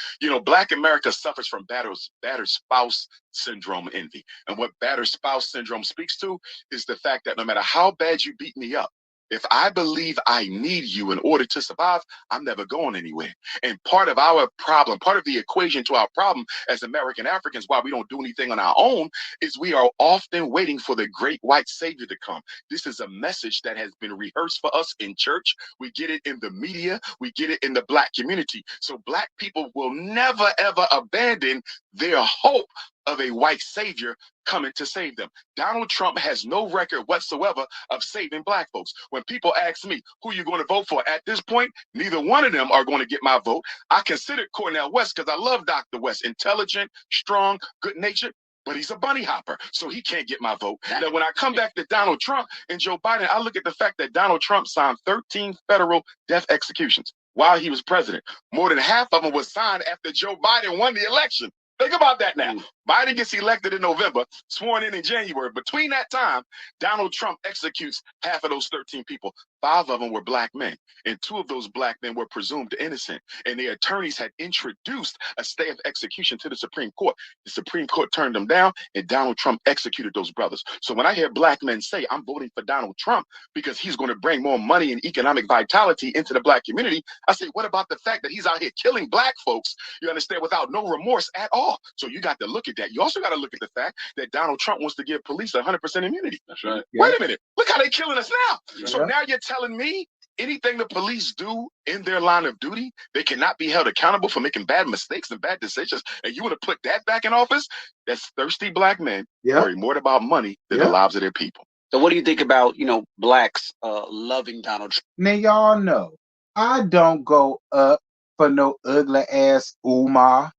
Black America suffers from battered spouse syndrome envy. And what battered spouse syndrome speaks to is the fact that no matter how bad you beat me up, if I believe I need you in order to survive, I'm never going anywhere. And part of our problem, part of the equation to our problem as American Africans, why we don't do anything on our own, is we are often waiting for the great white savior to come. This is a message that has been rehearsed for us in church. We get it in the media. We get it in the black community. So black people will never, ever abandon their hope of a white savior coming to save them. Donald Trump has no record whatsoever of saving black folks. When people ask me, who you going to vote for? At this point, neither one of them are going to get my vote. I considered Cornel West because I love Dr. West. Intelligent, strong, good-natured. But he's a bunny hopper, so he can't get my vote. Now, when I come back to Donald Trump and Joe Biden, I look at the fact that Donald Trump signed 13 federal death executions while he was president. More than half of them was signed after Joe Biden won the election. Think about that now. Biden gets elected in November, sworn in January. Between that time, Donald Trump executes half of those 13 people. 5 of them were black men, and 2 of those black men were presumed innocent. And the attorneys had introduced a stay of execution to the Supreme Court. The Supreme Court turned them down, and Donald Trump executed those brothers. So when I hear black men say, I'm voting for Donald Trump because he's going to bring more money and economic vitality into the black community, I say, what about the fact that he's out here killing black folks, you understand, without no remorse at all? So you got to look at that. You also got to look at the fact that Donald Trump wants to give police 100% immunity. That's right. Wait a minute. Look how they're killing us now. Yeah. So now you're telling me anything the police do in their line of duty, they cannot be held accountable for making bad mistakes and bad decisions. And you want to put that back in office? That's thirsty black men worry more about money than the lives of their people. So what do you think about, blacks loving Donald Trump? Now, y'all know, I don't go up for no ugly ass Umar.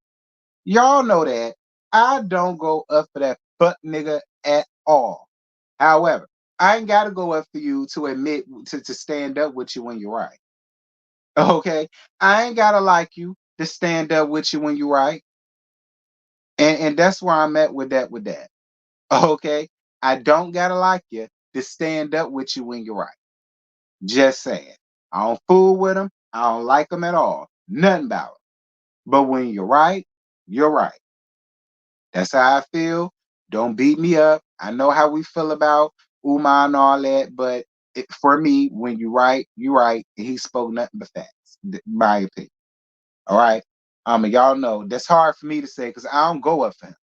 Y'all know that. I don't go up for that fuck nigga at all. However, I ain't got to go up for you to admit, to stand up with you when you're right. Okay? I ain't got to like you to stand up with you when you're right. And that's where I'm at with that. Okay? I don't got to like you to stand up with you when you're right. Just saying. I don't fool with them. I don't like them at all. Nothing about them. But when you're right, you're right. That's how I feel. Don't beat me up. I know how we feel about Umar and all that, but for me, when you're right, you're right. And he spoke nothing but facts, my opinion. All right. And y'all know that's hard for me to say because I don't go up for him.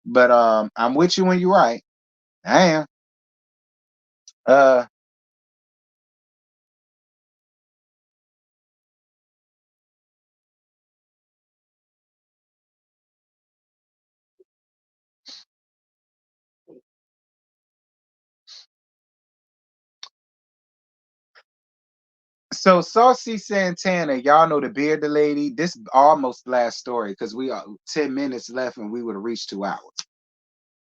But I'm with you when you're right. I am. So Saucy Santana, y'all know the bearded lady. This almost last story because we are 10 minutes left and we would have reached 2 hours.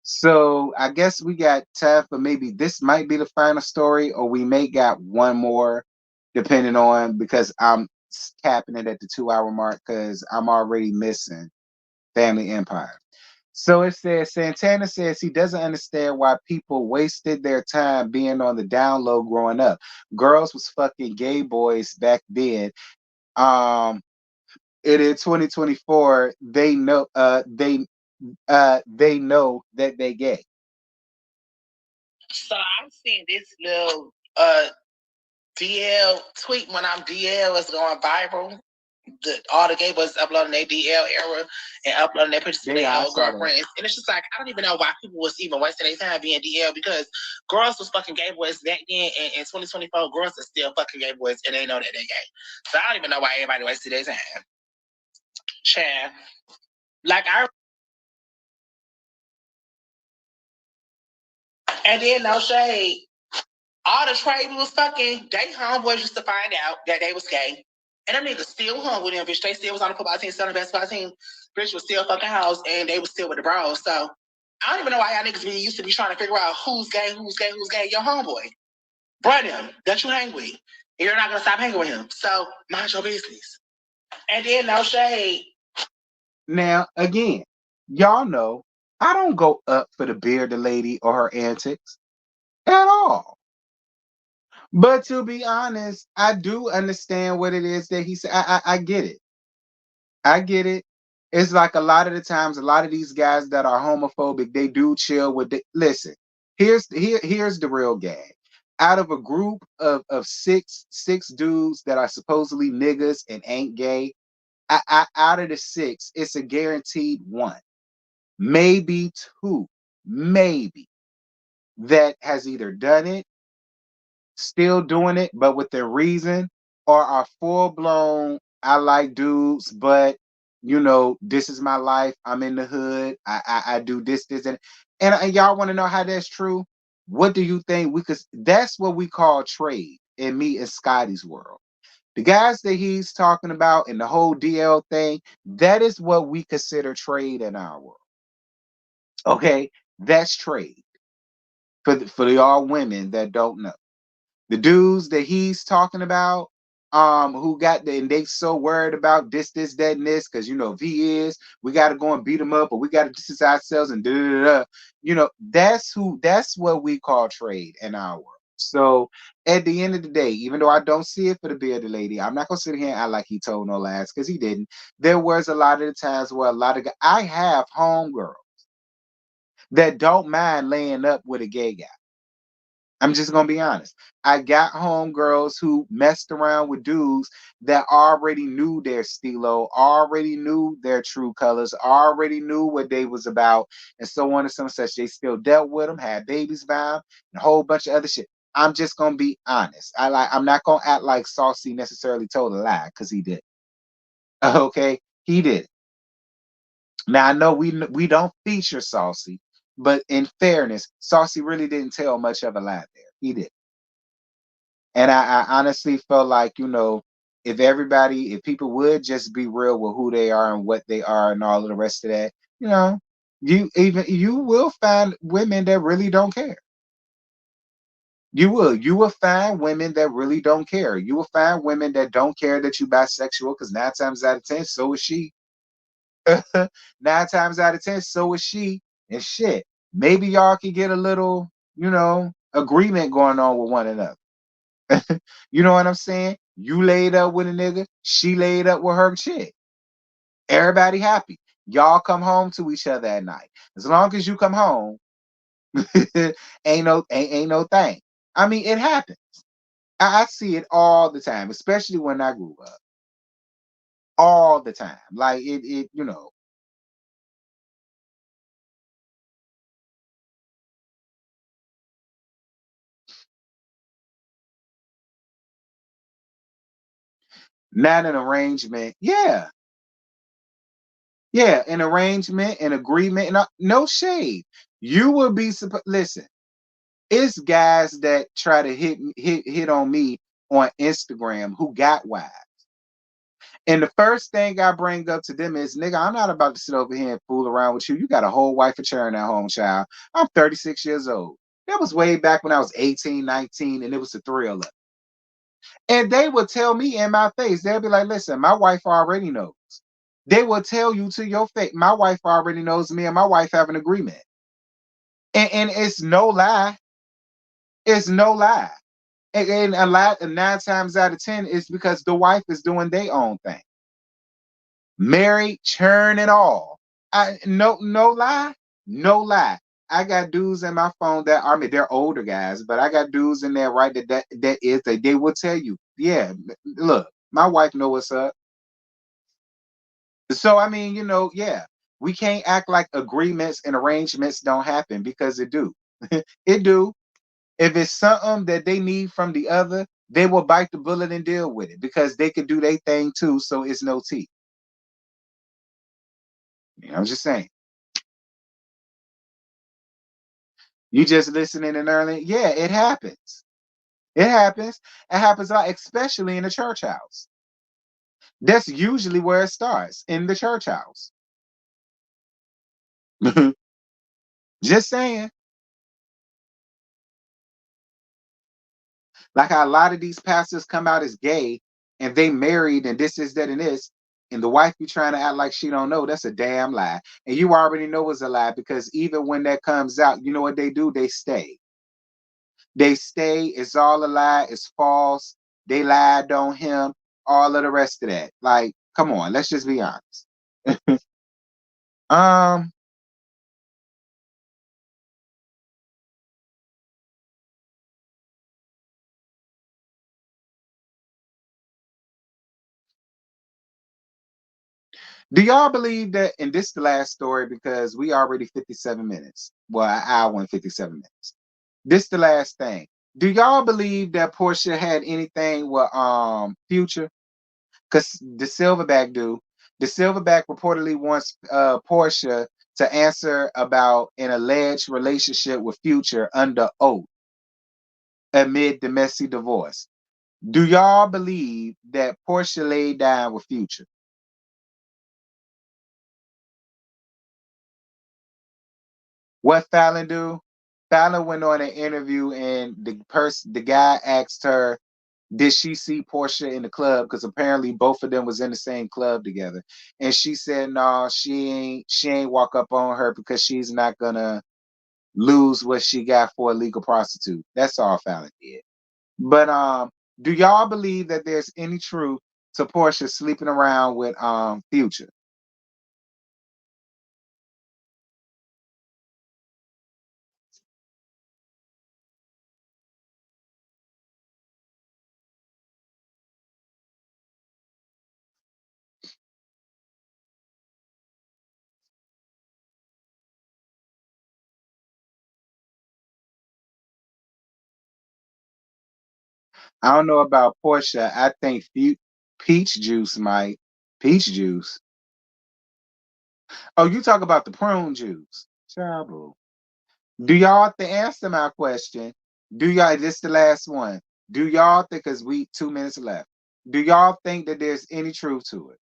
So I guess we got time for maybe this might be the final story, or we may got one more, depending on because I'm capping it at the 2 hour mark because I'm already missing Family Empire. So it says Santana says he doesn't understand why people wasted their time being on the down low growing up. Girls was fucking gay boys back then. Um, it in 2024, they know that they gay. So I'm seeing this little DL tweet when I'm DL is going viral. All the gay boys uploading their DL era and uploading their pictures with their old girlfriends. And it's just like, I don't even know why people was even wasting their time being DL because girls was fucking gay boys back then. And in 2024, girls are still fucking gay boys and they know that they're gay. So I don't even know why everybody wasted their time. Chad. Like and then no shade. All the trade we was fucking, they homeboys used to find out that they was gay. And them niggas still hung with them, bitch. They still was on the football team, still on the basketball team. Bitch was still fucking house, and they was still with the bros. So I don't even know why y'all niggas used to be trying to figure out who's gay, who's gay, who's gay. Your homeboy. Brother that you hang with. And you're not gonna stop hanging with him. So mind your business. And then no shade. Now, again, y'all know I don't go up for the bearded lady or her antics at all. But to be honest, I do understand what it is that he said. I get it. I get it. It's like a lot of the times, a lot of these guys that are homophobic, they do chill with the listen. Here's the real gag. Out of a group of six dudes that are supposedly niggas and ain't gay, out of the six, it's a guaranteed one, maybe two, maybe that has either done it, still doing it, but within reason, or are full blown. I like dudes, but this is my life. I'm in the hood. I do this, and y'all want to know how that's true? What do you think? Because that's what we call trade in me and Scotty's world. The guys that he's talking about and the whole DL thing, that is what we consider trade in our world. Okay, that's trade for the all women that don't know. The dudes that he's talking about, who got and they so worried about this, that, and this, because if he is, we got to go and beat him up, or we got to distance ourselves and that's what we call trade in our world. So at the end of the day, even though I don't see it for the bearded lady, I'm not gonna sit here and act like he told no lies because he didn't. There was a lot of the times where a lot of I have homegirls that don't mind laying up with a gay guy. I'm just gonna be honest. I got homegirls who messed around with dudes that already knew their stilo, already knew their true colors, already knew what they was about, and so on and so such. They still dealt with them, had babies by them, and a whole bunch of other shit. I'm just gonna be honest. I'm not gonna act like Saucy necessarily told a lie because he did. Okay, he did. Now I know we don't feature Saucy, but in fairness, Saucy really didn't tell much of a lie there. He did. And I honestly felt like, if people would just be real with who they are and what they are and all of the rest of that, you will find women that really don't care. You will find women that really don't care. You will find women that don't care that you bisexual because 9 times out of 10, so is she. 9 times out of 10, so is she. And shit, maybe y'all can get a little, agreement going on with one another. You know what I'm saying? You laid up with a nigga, she laid up with her chick. Everybody happy. Y'all come home to each other at night. As long as you come home, ain't no thing. I mean, it happens. I see it all the time, especially when I grew up. All the time. Like it. Not an arrangement. Yeah. Yeah, an arrangement, an agreement, and no shade. You will be listen. It's guys that try to hit on me on Instagram who got wives. And the first thing I bring up to them is, nigga, I'm not about to sit over here and fool around with you. You got a whole wife of children at home, child. I'm 36 years old. That was way back when I was 18, 19, and it was the thrill of it. And they would tell me in my face, they'll be like, listen, my wife already knows. They will tell you to your face, my wife already knows, me and my wife have an agreement. And it's no lie. It's no lie. And a lot, and 9 times out of 10, it's because the wife is doing their own thing. Married, churn and all. No lie. No lie. I got dudes in my phone that I mean they're older guys, but I got dudes in there right that is that they will tell you, yeah, look, my wife know what's up. So I mean, yeah, we can't act like agreements and arrangements don't happen because it do. It do. If it's something that they need from the other, they will bite the bullet and deal with it because they could do their thing too. So it's no tea. I'm just saying. You just listening and learning. Yeah, it happens. It happens. It happens a lot, especially in the church house. That's usually where it starts, in the church house. Just saying. Like how a lot of these pastors come out as gay and they married and this is that and this, and the wife be trying to act like she don't know. That's a damn lie. And you already know it's a lie because even when that comes out, you know what they do? They stay. They stay. It's all a lie. It's false. They lied on him. All of the rest of that. Like, come on, let's just be honest. um, do y'all believe that? And this is the last story because we already 57 minutes. Well, an hour and 57 minutes. This is the last thing. Do y'all believe that Portia had anything with Future? Because the Silverback do. The Silverback reportedly wants Portia to answer about an alleged relationship with Future under oath amid the messy divorce. Do y'all believe that Portia laid down with Future? What Fallon do? Fallon went on an interview and the guy asked her, did she see Portia in the club? Because apparently both of them was in the same club together. And she said, no, she ain't walk up on her because she's not gonna lose what she got for a legal prostitute. That's all Fallon did. But do y'all believe that there's any truth to Portia sleeping around with Future? I don't know about Portia. I think Peach Juice might. Peach Juice. Oh, you talk about the prune juice. Child. Do y'all to answer my question? Do y'all this the last one? Do y'all think because we 2 minutes left? Do y'all think that there's any truth to it?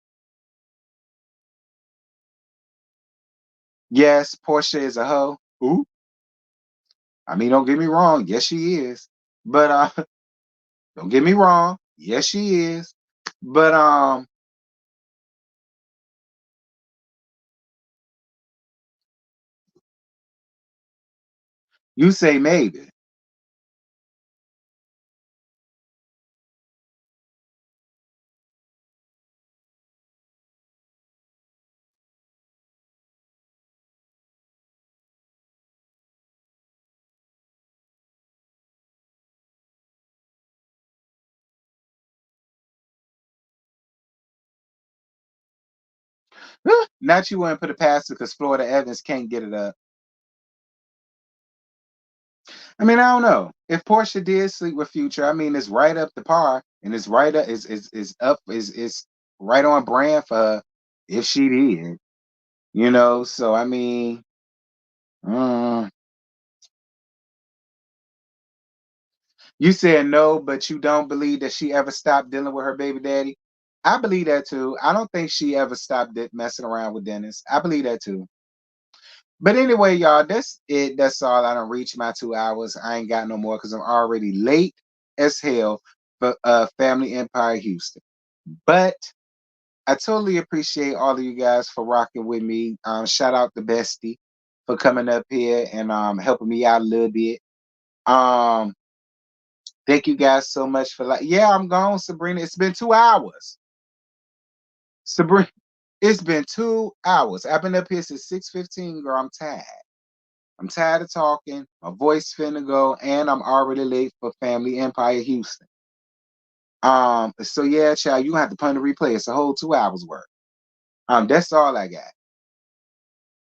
Yes, Portia is a hoe. Ooh, I mean, don't get me wrong. Yes, she is. But don't get me wrong. Yes, she is. But you say maybe. Not you wouldn't put it past it because Florida Evans can't get it up. I mean, I don't know. If Portia did sleep with Future, I mean, it's right up the par, and it's right up is up is right on brand for her if she did. So I mean, mm, You said no, but you don't believe that she ever stopped dealing with her baby daddy. I believe that too. I don't think she ever stopped messing around with Dennis. I believe that too. But anyway, y'all, that's it. That's all. I don't reach my 2 hours. I ain't got no more because I'm already late as hell for Family Empire Houston. But I totally appreciate all of you guys for rocking with me. Shout out to Bestie for coming up here and helping me out a little bit. Um, Thank you guys so much for yeah, I'm gone, Sabrina. It's been 2 hours. Sabrina, it's been 2 hours. I've been up here since 6:15, girl. I'm tired. I'm tired of talking. My voice finna go, and I'm already late for Family Empire Houston. So yeah, child, you gonna have to put the replay. It's a whole 2 hours worth. That's all I got.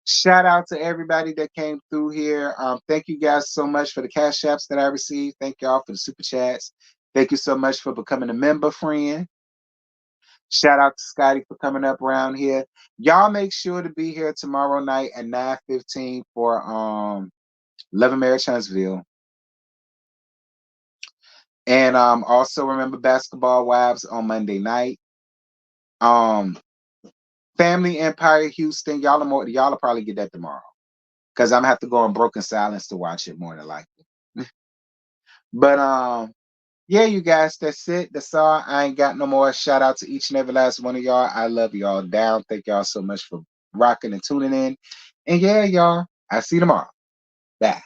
Shout out to everybody that came through here. Thank you guys so much for the cash apps that I received. Thank y'all for the super chats. Thank you so much for becoming a member, friend. Shout out to Scotty for coming up around here. Y'all make sure to be here tomorrow night at 9:15 for Love and Marriage Huntsville. And also remember Basketball Wives on Monday night. Family Empire Houston. Y'all will probably get that tomorrow. Because I'm gonna have to go on Broken Silence to watch it more than likely. But yeah, you guys, that's it. That's all. I ain't got no more. Shout out to each and every last one of y'all. I love y'all down. Thank y'all so much for rocking and tuning in. And yeah, y'all, I'll see you tomorrow. Bye.